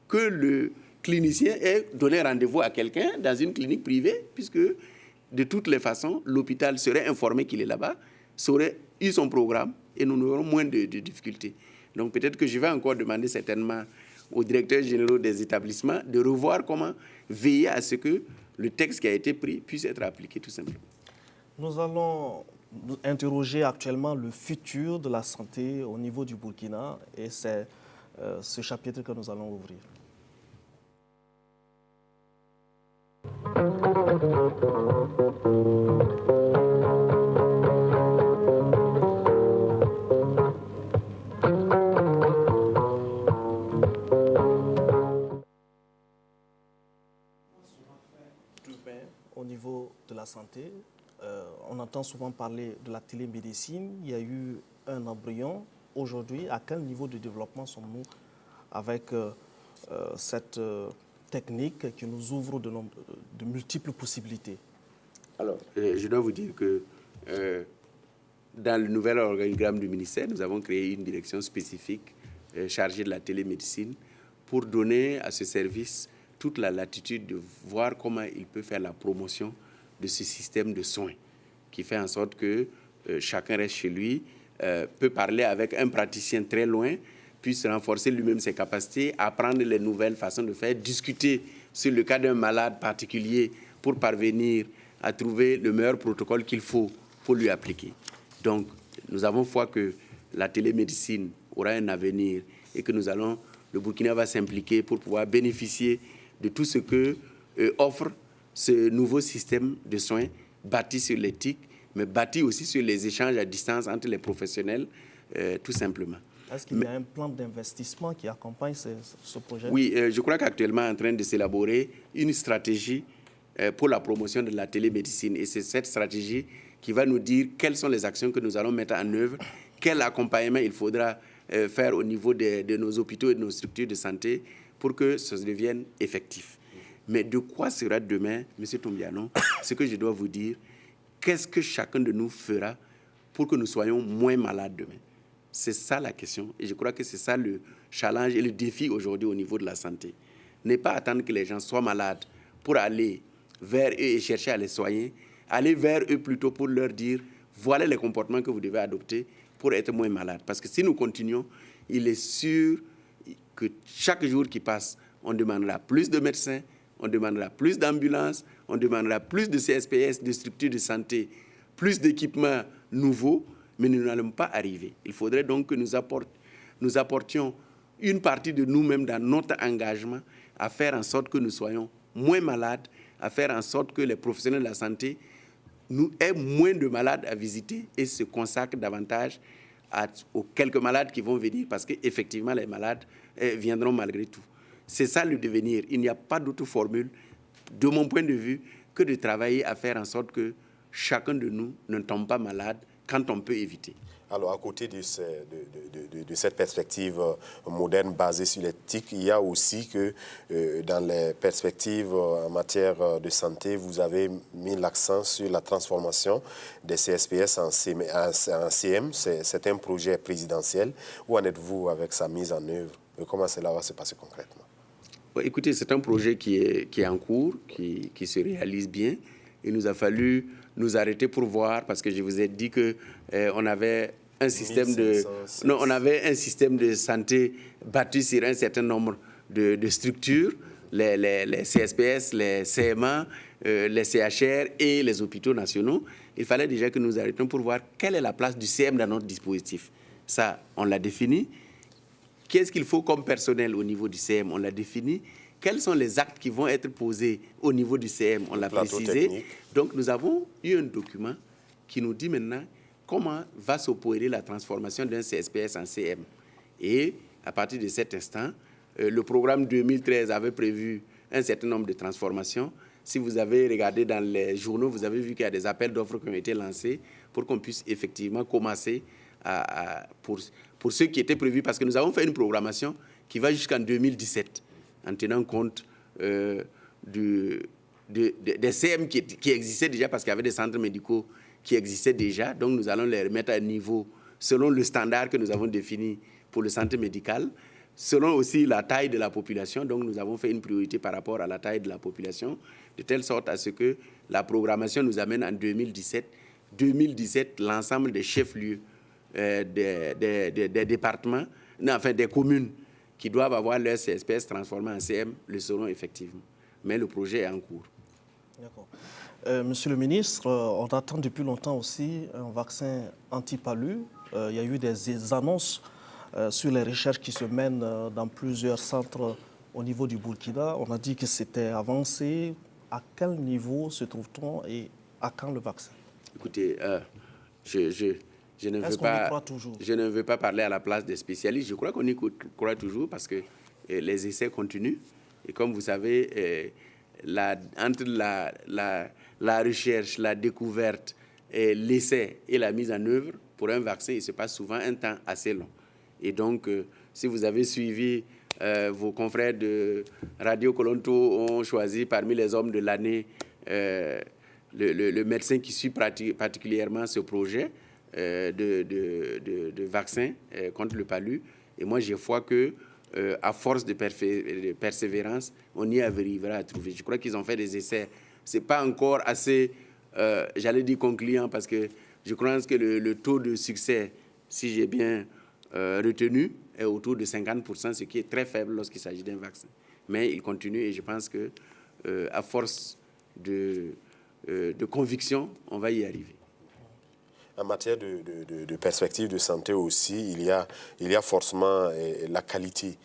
Speaker 4: que clinicien ait donné rendez-vous à quelqu'un dans une clinique privée, puisque de toutes les façons, l'hôpital serait informé qu'il est là-bas, saurait eu son programme et nous aurons moins de difficultés. Donc peut-être que je vais encore demander certainement aux directeurs généraux des établissements de revoir comment veiller à ce que le texte qui a été pris puisse être appliqué tout simplement.
Speaker 1: Nous allons interroger actuellement le futur de la santé au niveau du Burkina et c'est ce chapitre que nous allons ouvrir. Au niveau de la santé, on entend souvent parler de la télémédecine. Il y a eu un embryon. Aujourd'hui, à quel niveau de développement sommes-nous avec cette technique qui nous ouvre de multiples possibilités?
Speaker 4: Alors, je dois vous dire que dans le nouvel organigramme du ministère, nous avons créé une direction spécifique chargée de la télémédecine pour donner à ce service toute la latitude de voir comment il peut faire la promotion de ce système de soins qui fait en sorte que chacun reste chez lui, peut parler avec un praticien très loin, puisse renforcer lui-même ses capacités, apprendre les nouvelles façons de faire, discuter sur le cas d'un malade particulier pour parvenir à trouver le meilleur protocole qu'il faut pour lui appliquer. Donc, nous avons foi que la télémédecine aura un avenir et que le Burkina va s'impliquer pour pouvoir bénéficier de tout ce que offre ce nouveau système de soins bâti sur l'éthique, mais bâti aussi sur les échanges à distance entre les professionnels, tout simplement.
Speaker 1: Est-ce qu'il y a un plan d'investissement qui accompagne ce projet?
Speaker 4: Oui, je crois qu'actuellement, on est en train de s'élaborer une stratégie pour la promotion de la télémédecine. Et c'est cette stratégie qui va nous dire quelles sont les actions que nous allons mettre en œuvre, quel accompagnement il faudra faire au niveau de nos hôpitaux et de nos structures de santé pour que ça devienne effectif. Mais de quoi sera demain, M. Tombiano? Ce que je dois vous dire, qu'est-ce que chacun de nous fera pour que nous soyons moins malades demain? C'est ça la question. Et je crois que c'est ça le challenge et le défi aujourd'hui au niveau de la santé. Ne pas attendre que les gens soient malades pour aller vers eux et chercher à les soigner. Aller vers eux plutôt pour leur dire, voilà les comportements que vous devez adopter pour être moins malade. Parce que si nous continuons, il est sûr que chaque jour qui passe, on demandera plus de médecins, on demandera plus d'ambulances, on demandera plus de CSPS, de structures de santé, plus d'équipements nouveaux, mais nous n'allons pas arriver. Il faudrait donc que nous apportions une partie de nous-mêmes dans notre engagement à faire en sorte que nous soyons moins malades, à faire en sorte que les professionnels de la santé nous aient moins de malades à visiter et se consacrent davantage aux quelques malades qui vont venir, parce qu'effectivement, les malades viendront malgré tout. C'est ça le devenir. Il n'y a pas d'autre formule, de mon point de vue, que de travailler à faire en sorte que chacun de nous ne tombe pas malade quand on peut éviter.
Speaker 2: Alors, à côté de cette perspective moderne basée sur l'éthique, il y a aussi que dans les perspectives en matière de santé, vous avez mis l'accent sur la transformation des CSPS en CM. C'est un projet présidentiel. Où en êtes-vous avec sa mise en œuvre? Comment cela va se passer concrètement?
Speaker 4: Écoutez, c'est un projet qui est en cours, qui se réalise bien. Il nous a fallu nous arrêter pour voir, parce que je vous ai dit qu'on avait un système de santé bâti sur un certain nombre de structures, les CSPS, les CMA, les CHR et les hôpitaux nationaux. Il fallait déjà que nous arrêtions pour voir quelle est la place du CM dans notre dispositif. Ça, on l'a défini. Qu'est-ce qu'il faut comme personnel au niveau du CM? On l'a défini. Quels sont les actes qui vont être posés au niveau du CM? On l'a précisé. Technique. Donc, nous avons eu un document qui nous dit maintenant comment va s'opérer la transformation d'un CSPS en CM. Et à partir de cet instant, le programme 2013 avait prévu un certain nombre de transformations. Si vous avez regardé dans les journaux, vous avez vu qu'il y a des appels d'offres qui ont été lancés pour qu'on puisse effectivement commencer pour ceux qui étaient prévus, parce que nous avons fait une programmation qui va jusqu'en 2017, en tenant compte des CM qui existaient déjà, parce qu'il y avait des centres médicaux qui existaient déjà. Donc, nous allons les remettre à niveau selon le standard que nous avons défini pour le centre médical. selon aussi la taille de la population. Donc, nous avons fait une priorité par rapport à la taille de la population, de telle sorte à ce que la programmation nous amène en 2017. 2017, l'ensemble des chefs-lieux des départements, enfin des communes qui doivent avoir leur CSPS transformé en CM le seront effectivement. Mais le projet est en cours.
Speaker 1: D'accord. Monsieur le ministre, on attend depuis longtemps aussi un vaccin anti-palu. Il y a eu des annonces sur les recherches qui se mènent dans plusieurs centres au niveau du Burkina. On a dit que c'était avancé. À quel niveau se trouve-t-on et à quand le vaccin?
Speaker 4: Écoutez, je ne veux pas parler à la place des spécialistes. Je crois qu'on y croit toujours parce que les essais continuent. Et comme vous savez, entre la recherche, la découverte, l'essai et la mise en œuvre, pour un vaccin, il se passe souvent un temps assez long. Et donc, si vous avez suivi, vos confrères de Radio Kolonto ont choisi parmi les hommes de l'année le médecin qui suit particulièrement ce projet de vaccin contre le palu. Et moi, j'ai foi que à force de persévérance, on y arrivera à trouver. Je crois qu'ils ont fait des essais. Ce n'est pas encore assez, j'allais dire, concluant, parce que je crois que le taux de succès, si j'ai bien retenu, est autour de 50%, ce qui est très faible lorsqu'il s'agit d'un vaccin. Mais il continue et je pense que à force de conviction, on va y arriver.
Speaker 2: En matière de perspective de santé aussi, il y a forcément la qualité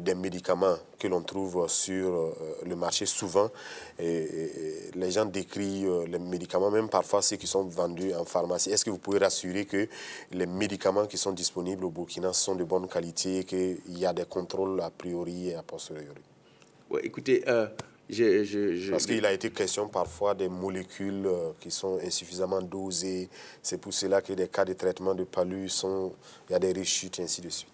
Speaker 2: des médicaments que l'on trouve sur le marché. Souvent, les gens décrivent les médicaments, même parfois ceux qui sont vendus en pharmacie. Est-ce que vous pouvez rassurer que les médicaments qui sont disponibles au Burkina sont de bonne qualité et qu'il y a des contrôles a priori et a posteriori?
Speaker 4: Ouais, écoutez,
Speaker 2: parce qu'il a été question parfois des molécules qui sont insuffisamment dosées. C'est pour cela que des cas de traitement de palu il y a des rechutes, ainsi de suite.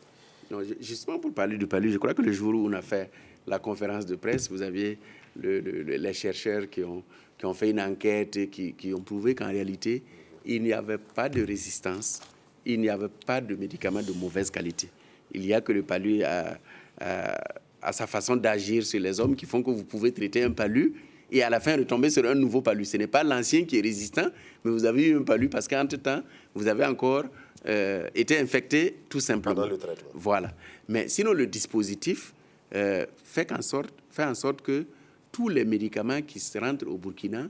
Speaker 4: Non, justement pour parler de palu, je crois que le jour où on a fait la conférence de presse, vous aviez les chercheurs qui ont fait une enquête et qui ont prouvé qu'en réalité, il n'y avait pas de résistance, il n'y avait pas de médicaments de mauvaise qualité. Il n'y a que le palu à sa façon d'agir sur les hommes qui font que vous pouvez traiter un palu et à la fin retomber sur un nouveau palu. Ce n'est pas l'ancien qui est résistant, mais vous avez eu un palu parce qu'entre-temps, vous avez encore été infecté tout simplement.
Speaker 2: Pendant le traitement.
Speaker 4: Voilà. Mais sinon, le dispositif fait en sorte que tous les médicaments qui se rentrent au Burkina,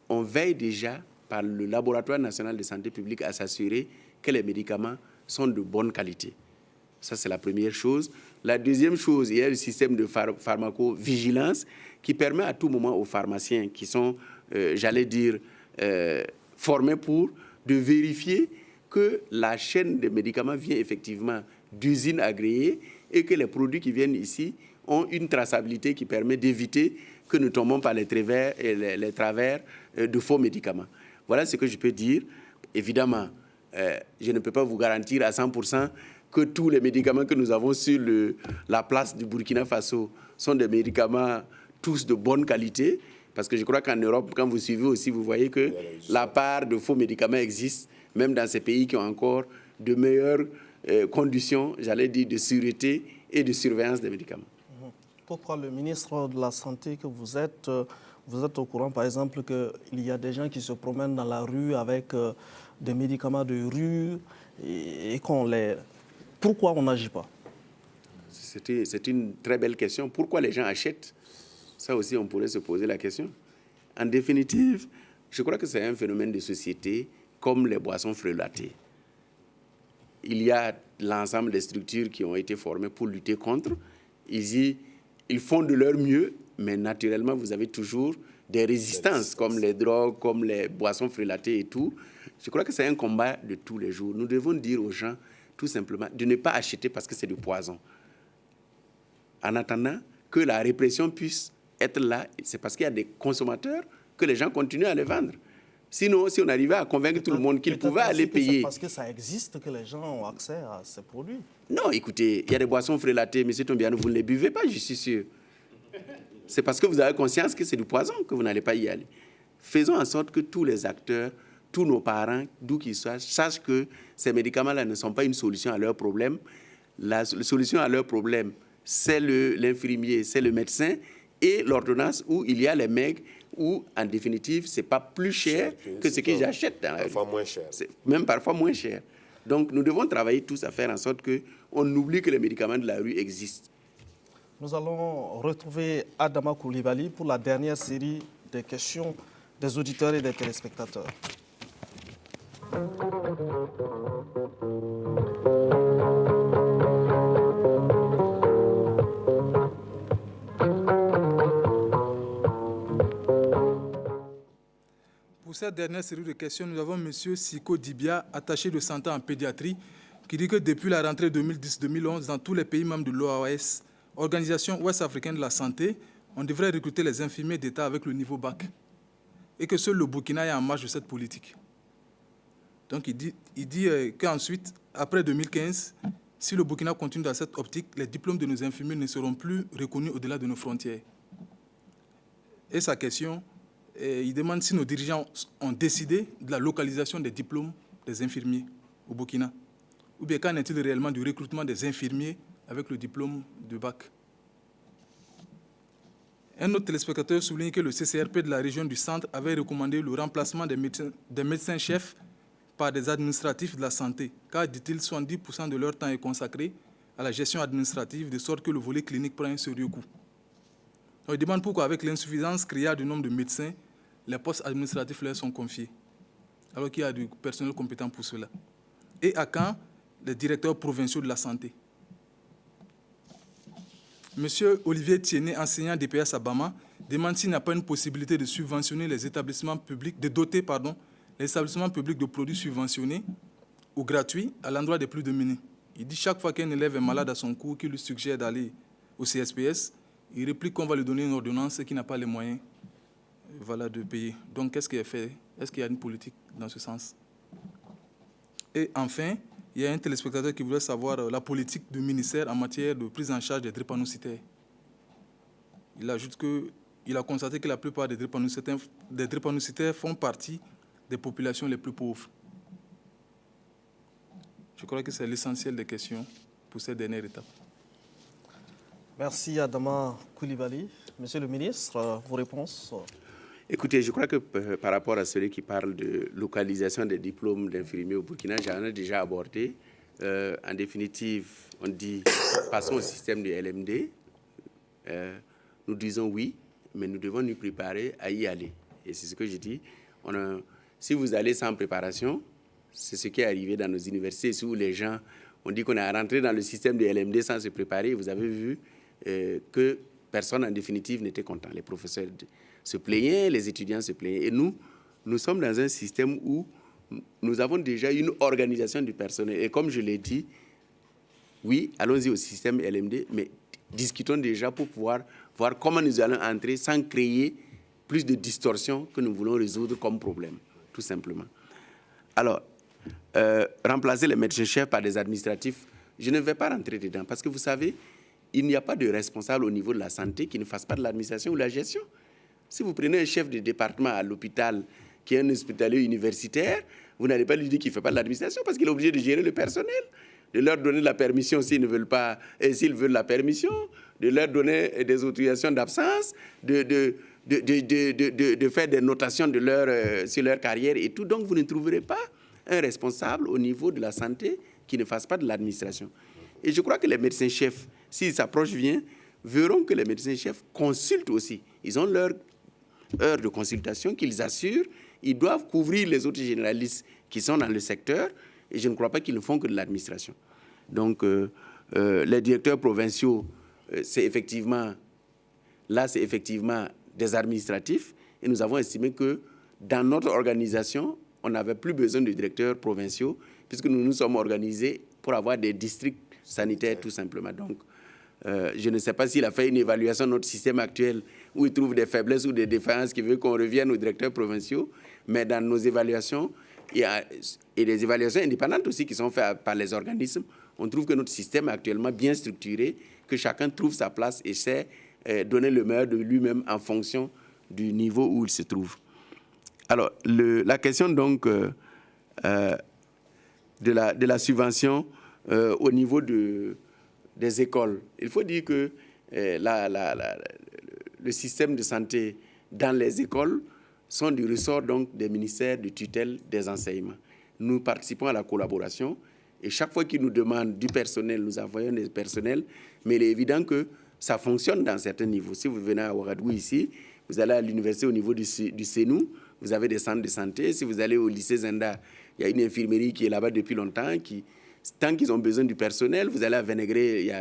Speaker 4: on veille déjà par le Laboratoire national de santé publique à s'assurer que les médicaments sont de bonne qualité. Ça, c'est la première chose. La deuxième chose, il y a le système de pharmacovigilance qui permet à tout moment aux pharmaciens qui sont, j'allais dire, formés pour de vérifier que la chaîne de médicaments vient effectivement d'usines agréées et que les produits qui viennent ici ont une traçabilité qui permet d'éviter que nous tombons par les travers de faux médicaments. Voilà ce que je peux dire. Évidemment, je ne peux pas vous garantir à 100% que tous les médicaments que nous avons sur la place du Burkina Faso sont des médicaments tous de bonne qualité, parce que je crois qu'en Europe, quand vous suivez aussi, vous voyez que la part de faux médicaments existe, même dans ces pays qui ont encore de meilleures conditions, j'allais dire, de sûreté et de surveillance des médicaments.
Speaker 1: Pourquoi le ministre de la Santé que vous êtes au courant, par exemple, qu'il y a des gens qui se promènent dans la rue avec des médicaments de rue et qu'on les... Pourquoi on n'agit pas?
Speaker 4: C'est une très belle question. Pourquoi les gens achètent? Ça aussi, on pourrait se poser la question. En définitive, je crois que c'est un phénomène de société comme les boissons frelatées. Il y a l'ensemble des structures qui ont été formées pour lutter contre. Ils font de leur mieux, mais naturellement, vous avez toujours des résistances comme les drogues, comme les boissons frelatées et tout. Je crois que c'est un combat de tous les jours. Nous devons dire aux gens tout simplement de ne pas acheter parce que c'est du poison. En attendant que la répression puisse être là, c'est parce qu'il y a des consommateurs que les gens continuent à les vendre. Sinon, si on arrivait à convaincre tout le monde qu'ils pouvaient aller payer...
Speaker 1: C'est parce que ça existe que les gens ont accès à ces produits.
Speaker 4: Non, écoutez, il y a des boissons frelatées, M. Tombiano, vous ne les buvez pas, je suis sûr. C'est parce que vous avez conscience que c'est du poison que vous n'allez pas y aller. Faisons en sorte que tous les acteurs, tous nos parents, d'où qu'ils soient, sachent que ces médicaments-là ne sont pas une solution à leurs problèmes. la solution à leurs problèmes, c'est l'infirmier, c'est le médecin et l'ordonnance où il y a les mecs où, en définitive, ce n'est pas plus cher que ce que j'achète dans la rue.
Speaker 2: Parfois moins cher.
Speaker 4: C'est même parfois moins cher. Donc, nous devons travailler tous à faire en sorte qu'on oublie que les médicaments de la rue existent.
Speaker 1: Nous allons retrouver Adama Koulibaly pour la dernière série des questions des auditeurs et des téléspectateurs.
Speaker 3: Pour cette dernière série de questions, nous avons M. Siko Dibia, attaché de santé en pédiatrie, qui dit que depuis la rentrée 2010-2011, dans tous les pays membres de l'OAS, Organisation ouest-africaine de la santé, on devrait recruter les infirmiers d'État avec le niveau bac. Et que seul le Burkina est en marge de cette politique. Donc il dit qu'ensuite, après 2015, si le Burkina continue dans cette optique, les diplômes de nos infirmiers ne seront plus reconnus au-delà de nos frontières. Et sa question, il demande si nos dirigeants ont décidé de la localisation des diplômes des infirmiers au Burkina. Ou bien qu'en est-il réellement du recrutement des infirmiers avec le diplôme de bac. Un autre téléspectateur souligne que le CCRP de la région du centre avait recommandé le remplacement des médecins-chefs par des administratifs de la santé, car, dit-il, 70% de leur temps est consacré à la gestion administrative, de sorte que le volet clinique prend un sérieux coup. On lui demande pourquoi, avec l'insuffisance criarde du nombre de médecins, les postes administratifs leur sont confiés, alors qu'il y a du personnel compétent pour cela. Et à quand les directeurs provinciaux de la santé? Monsieur Olivier Tiennet, enseignant DPS à Bama, demande s'il n'y a pas une possibilité de subventionner les établissements publics, de doter, les établissements publics de produits subventionnés ou gratuits à l'endroit des plus démunis. Il dit chaque fois qu'un élève est malade à son cours, qu'il lui suggère d'aller au CSPS, il réplique qu'on va lui donner une ordonnance et qu'il n'a pas les moyens de payer. Donc, qu'est-ce qui est fait? Est-ce qu'il y a une politique dans ce sens? Et enfin, il y a un téléspectateur qui voudrait savoir la politique du ministère en matière de prise en charge des drépanocytaires. Il ajoute qu'il a constaté que la plupart des drépanocytaires font partie des populations les plus pauvres. Je crois que c'est l'essentiel des questions pour cette dernière étape.
Speaker 1: Merci Adama Koulibaly. Monsieur le ministre, vos réponses?
Speaker 4: Écoutez, je crois que par rapport à celui qui parle de localisation des diplômes d'infirmiers au Burkina, j'en ai déjà abordé. En définitive, on dit passons au système du LMD. Nous disons oui, mais nous devons nous préparer à y aller. Et c'est ce que je dis. Si vous allez sans préparation, c'est ce qui est arrivé dans nos universités, où les gens ont dit qu'on est rentré dans le système du LMD sans se préparer. Vous avez vu que personne, en définitive, n'était content. Les professeurs se plaignaient, les étudiants se plaignaient. Et nous sommes dans un système où nous avons déjà une organisation du personnel. Et comme je l'ai dit, oui, allons-y au système LMD, mais discutons déjà pour pouvoir voir comment nous allons entrer sans créer plus de distorsions que nous voulons résoudre comme problème, tout simplement. Alors, remplacer les médecins-chefs par des administratifs, je ne vais pas rentrer dedans parce que vous savez, il n'y a pas de responsable au niveau de la santé qui ne fasse pas de l'administration ou de la gestion. Si vous prenez un chef de département à l'hôpital qui est un hospitalier universitaire, vous n'allez pas lui dire qu'il ne fait pas de l'administration parce qu'il est obligé de gérer le personnel, de leur donner la permission s'ils ne veulent pas, et s'ils veulent la permission, de leur donner des autorisations d'absence, de faire des notations sur leur carrière et tout. Donc, vous ne trouverez pas un responsable au niveau de la santé qui ne fasse pas de l'administration. Et je crois que les médecins-chefs, s'ils s'approchent bien, verront que les médecins-chefs consultent aussi. Ils ont leur heure de consultation qu'ils assurent. Ils doivent couvrir les autres généralistes qui sont dans le secteur. Et je ne crois pas qu'ils ne font que de l'administration. Donc, les directeurs provinciaux, c'est effectivement des administratifs. Et nous avons estimé que dans notre organisation, on n'avait plus besoin de directeurs provinciaux puisque nous nous sommes organisés pour avoir des districts sanitaires tout simplement. Donc, je ne sais pas s'il a fait une évaluation de notre système actuel où il trouve des faiblesses ou des défaillances qui veut qu'on revienne aux directeurs provinciaux, mais dans nos évaluations, et des évaluations indépendantes aussi qui sont faites par les organismes, on trouve que notre système est actuellement bien structuré, que chacun trouve sa place et sait donner le meilleur de lui-même en fonction du niveau où il se trouve. Alors, la question donc de la subvention au niveau de des écoles. Il faut dire que le système de santé dans les écoles sont du ressort donc des ministères de tutelle des enseignements. Nous participons à la collaboration et chaque fois qu'ils nous demandent du personnel, nous envoyons des personnels, mais il est évident que ça fonctionne dans certains niveaux. Si vous venez à Ouagadougou ici, vous allez à l'université au niveau du Sénou, vous avez des centres de santé. Si vous allez au lycée Zenda, il y a une infirmerie qui est là-bas depuis longtemps, tant qu'ils ont besoin du personnel, vous allez à Vénégré,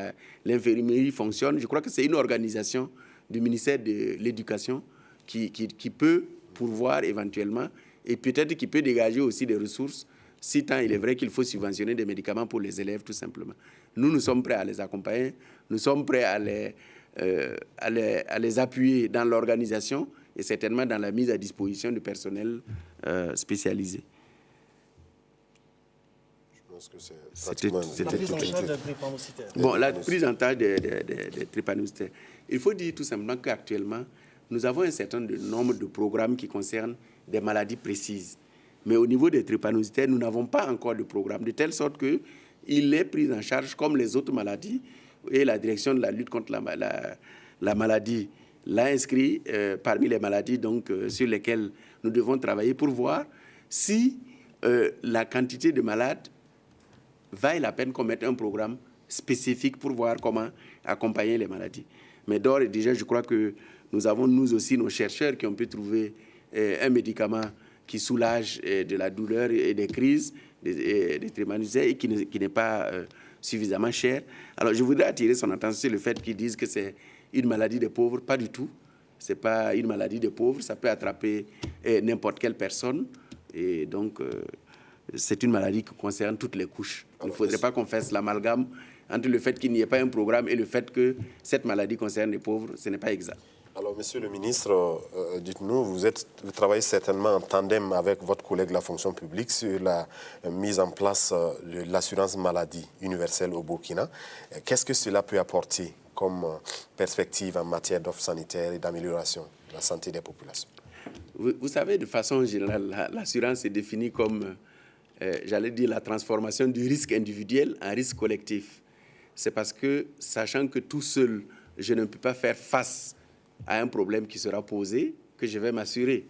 Speaker 4: l'infirmerie fonctionne. Je crois que c'est une organisation du ministère de l'Éducation qui peut pourvoir éventuellement et peut-être qui peut dégager aussi des ressources, si tant il est vrai qu'il faut subventionner des médicaments pour les élèves, tout simplement. Nous sommes prêts à les accompagner, nous sommes prêts à les appuyer dans l'organisation et certainement dans la mise à disposition du personnel spécialisé.
Speaker 1: C'était la prise en charge des drépanocytaires.
Speaker 4: Bon, la prise en charge des drépanocytaires. Il faut dire tout simplement qu'actuellement, nous avons un certain nombre de programmes qui concernent des maladies précises. Mais au niveau des drépanocytaires, nous n'avons pas encore de programme, de telle sorte qu'il est pris en charge comme les autres maladies et la direction de la lutte contre la maladie l'a inscrit parmi les maladies donc, sur lesquelles nous devons travailler pour voir si la quantité de malades vaille la peine qu'on mette un programme spécifique pour voir comment accompagner les maladies. Mais d'ores et déjà, je crois que nous avons, nous aussi, nos chercheurs qui ont pu trouver un médicament qui soulage de la douleur et des crises des drépanocytaires et qui n'est pas suffisamment cher. Alors, je voudrais attirer son attention sur le fait qu'ils disent que c'est une maladie des pauvres. Pas du tout. Ce n'est pas une maladie des pauvres. Ça peut attraper n'importe quelle personne. Et donc, c'est une maladie qui concerne toutes les couches. Il ne faudrait pas qu'on fasse l'amalgame entre le fait qu'il n'y ait pas un programme et le fait que cette maladie concerne les pauvres. Ce n'est pas exact.
Speaker 2: Alors, Monsieur le ministre, dites-nous, vous travaillez certainement en tandem avec votre collègue de la fonction publique sur la mise en place de l'assurance maladie universelle au Burkina. Qu'est-ce que cela peut apporter comme perspective en matière d'offres sanitaires et d'amélioration de la santé des populations?
Speaker 4: Vous savez, de façon générale, l'assurance est définie comme, j'allais dire, la transformation du risque individuel en risque collectif. C'est parce que, sachant que tout seul, je ne peux pas faire face à un problème qui sera posé, que je vais m'assurer.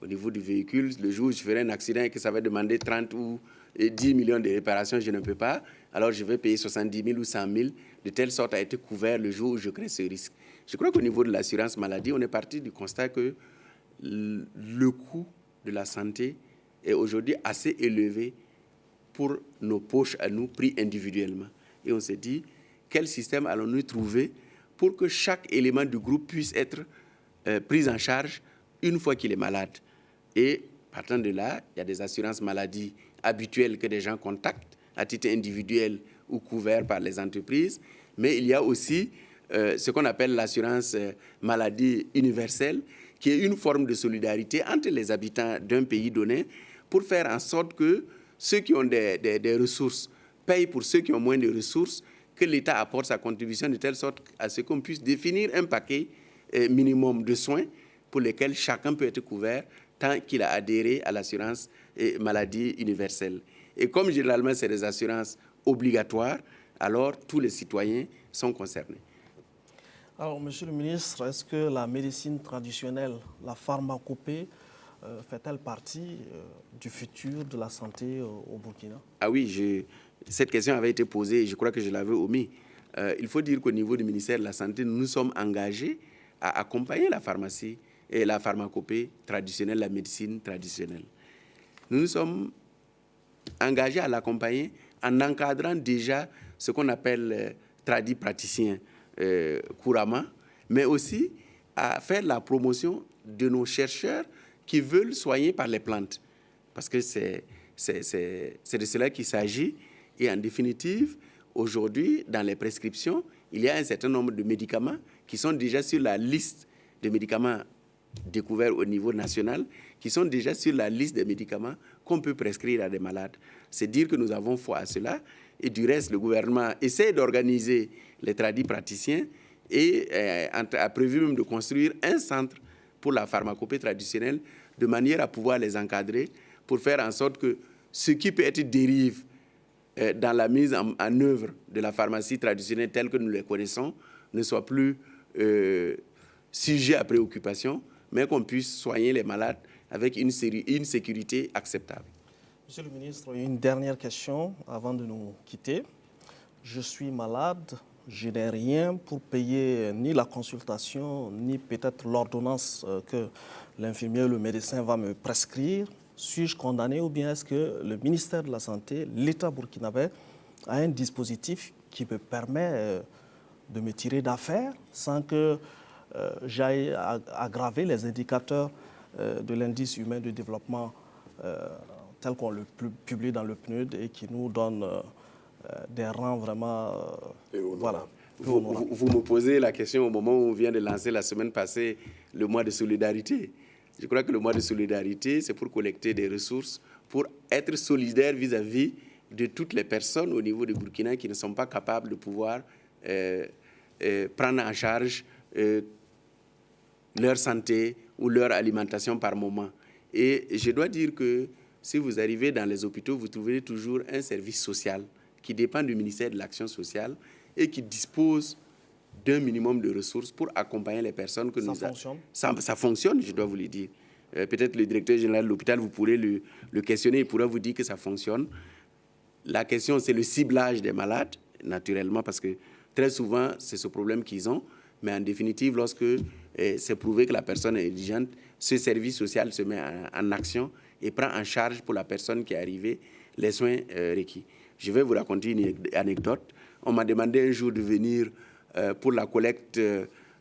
Speaker 4: Au niveau du véhicule, le jour où je ferai un accident et que ça va demander 30 ou 10 millions de réparations, je ne peux pas, alors je vais payer 70 000 ou 100 000, de telle sorte à être couvert le jour où je crée ce risque. Je crois qu'au niveau de l'assurance maladie, on est parti du constat que le coût de la santé est aujourd'hui assez élevé pour nos poches à nous, pris individuellement. Et on s'est dit, quel système allons-nous trouver pour que chaque élément du groupe puisse être pris en charge une fois qu'il est malade. Et partant de là, il y a des assurances maladies habituelles que des gens contactent à titre individuel ou couverts par les entreprises, mais il y a aussi ce qu'on appelle l'assurance maladie universelle, qui est une forme de solidarité entre les habitants d'un pays donné pour faire en sorte que ceux qui ont des ressources payent pour ceux qui ont moins de ressources, que l'État apporte sa contribution de telle sorte à ce qu'on puisse définir un paquet minimum de soins pour lesquels chacun peut être couvert tant qu'il a adhéré à l'assurance maladie universelle. Et comme généralement c'est des assurances obligatoires, alors tous les citoyens sont concernés.
Speaker 1: Alors, Monsieur le ministre, est-ce que la médecine traditionnelle, la pharmacopée, fait-elle partie du futur de la santé au Burkina?
Speaker 4: Ah oui, cette question avait été posée et je crois que je l'avais omis. Il faut dire qu'au niveau du ministère de la Santé, nous nous sommes engagés à accompagner la pharmacie et la pharmacopée traditionnelle, la médecine traditionnelle. Nous nous sommes engagés à l'accompagner en encadrant déjà ce qu'on appelle tradis praticiens couramment, mais aussi à faire la promotion de nos chercheurs qui veulent soigner par les plantes. Parce que c'est de cela qu'il s'agit. Et en définitive, aujourd'hui, dans les prescriptions, il y a un certain nombre de médicaments qui sont déjà sur la liste des médicaments découverts au niveau national, qui sont déjà sur la liste des médicaments qu'on peut prescrire à des malades. C'est dire que nous avons foi à cela. Et du reste, le gouvernement essaie d'organiser les tradis praticiens et a prévu même de construire un centre pour la pharmacopée traditionnelle de manière à pouvoir les encadrer pour faire en sorte que ce qui peut être dérive dans la mise en œuvre de la pharmacie traditionnelle telle que nous les connaissons ne soit plus sujet à préoccupation, mais qu'on puisse soigner les malades avec une sécurité acceptable.
Speaker 1: Monsieur le ministre, une dernière question avant de nous quitter. Je suis malade, je n'ai rien pour payer ni la consultation, ni peut-être l'ordonnance que l'infirmier ou le médecin va me prescrire. Suis-je condamné ou bien est-ce que le ministère de la Santé, l'État burkinabé, a un dispositif qui me permet de me tirer d'affaire sans que j'aille aggraver les indicateurs de l'indice humain de développement tel qu'on le publie dans le PNUD et qui nous donne des rangs vraiment... voilà.
Speaker 4: Vous me posez la question au moment où on vient de lancer la semaine passée le mois de solidarité. Je crois que le mois de solidarité, c'est pour collecter des ressources, pour être solidaire vis-à-vis de toutes les personnes au niveau du Burkina qui ne sont pas capables de pouvoir prendre en charge leur santé ou leur alimentation par moment. Et je dois dire que si vous arrivez dans les hôpitaux, vous trouverez toujours un service social qui dépend du ministère de l'Action sociale et qui dispose d'un minimum de ressources pour accompagner les personnes que ça fonctionne, je dois vous le dire. Peut-être le directeur général de l'hôpital, vous pourrez le questionner, il pourra vous dire que ça fonctionne. La question, c'est le ciblage des malades, naturellement, parce que très souvent, c'est ce problème qu'ils ont. Mais en définitive, lorsque c'est prouvé que la personne est indigente, ce service social se met en action et prend en charge pour la personne qui est arrivée les soins requis. Je vais vous raconter une anecdote. On m'a demandé un jour de venir pour la collecte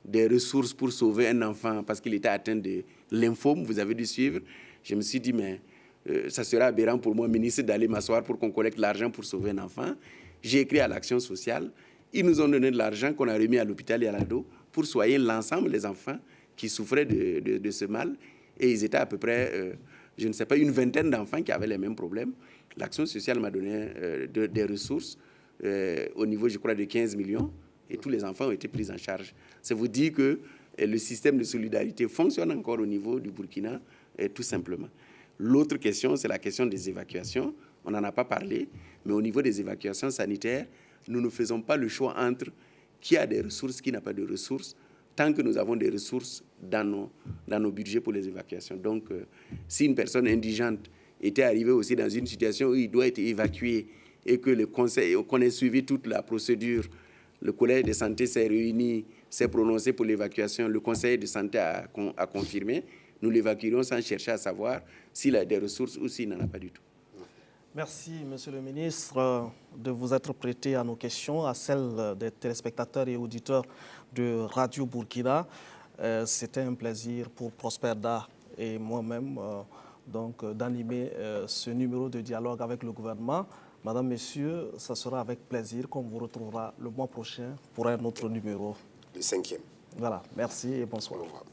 Speaker 4: des ressources pour sauver un enfant parce qu'il était atteint de lymphome. Vous avez dû suivre. Je me suis dit, mais ça sera aberrant pour moi, ministre, d'aller m'asseoir pour qu'on collecte l'argent pour sauver un enfant. J'ai écrit à l'Action sociale. Ils nous ont donné de l'argent qu'on a remis à l'hôpital et à l'ado pour soigner l'ensemble des enfants qui souffraient de ce mal. Et ils étaient à peu près, je ne sais pas, une vingtaine d'enfants qui avaient les mêmes problèmes. L'Action sociale m'a donné des ressources au niveau, je crois, de 15 millions. Et tous les enfants ont été pris en charge. Ça vous dit que le système de solidarité fonctionne encore au niveau du Burkina, tout simplement. L'autre question, c'est la question des évacuations. On n'en a pas parlé, mais au niveau des évacuations sanitaires, nous ne faisons pas le choix entre qui a des ressources, qui n'a pas de ressources, tant que nous avons des ressources dans nos budgets pour les évacuations. Donc, si une personne indigente était arrivée aussi dans une situation où il doit être évacué et que qu'on ait suivi toute la procédure, le collège de santé s'est réuni, s'est prononcé pour l'évacuation, le conseil de santé a confirmé, nous l'évacuerons sans chercher à savoir s'il a des ressources ou s'il n'en a pas du tout.
Speaker 1: Merci, Monsieur le ministre, de vous être prêté à nos questions, à celles des téléspectateurs et auditeurs de Radio Burkina. C'était un plaisir pour Prosper Da et moi-même d'animer ce numéro de dialogue avec le gouvernement. Madame, Messieurs, ça sera avec plaisir qu'on vous retrouvera le mois prochain pour un autre numéro.
Speaker 2: Le 5e.
Speaker 1: Voilà, merci et bonsoir.
Speaker 2: Au revoir.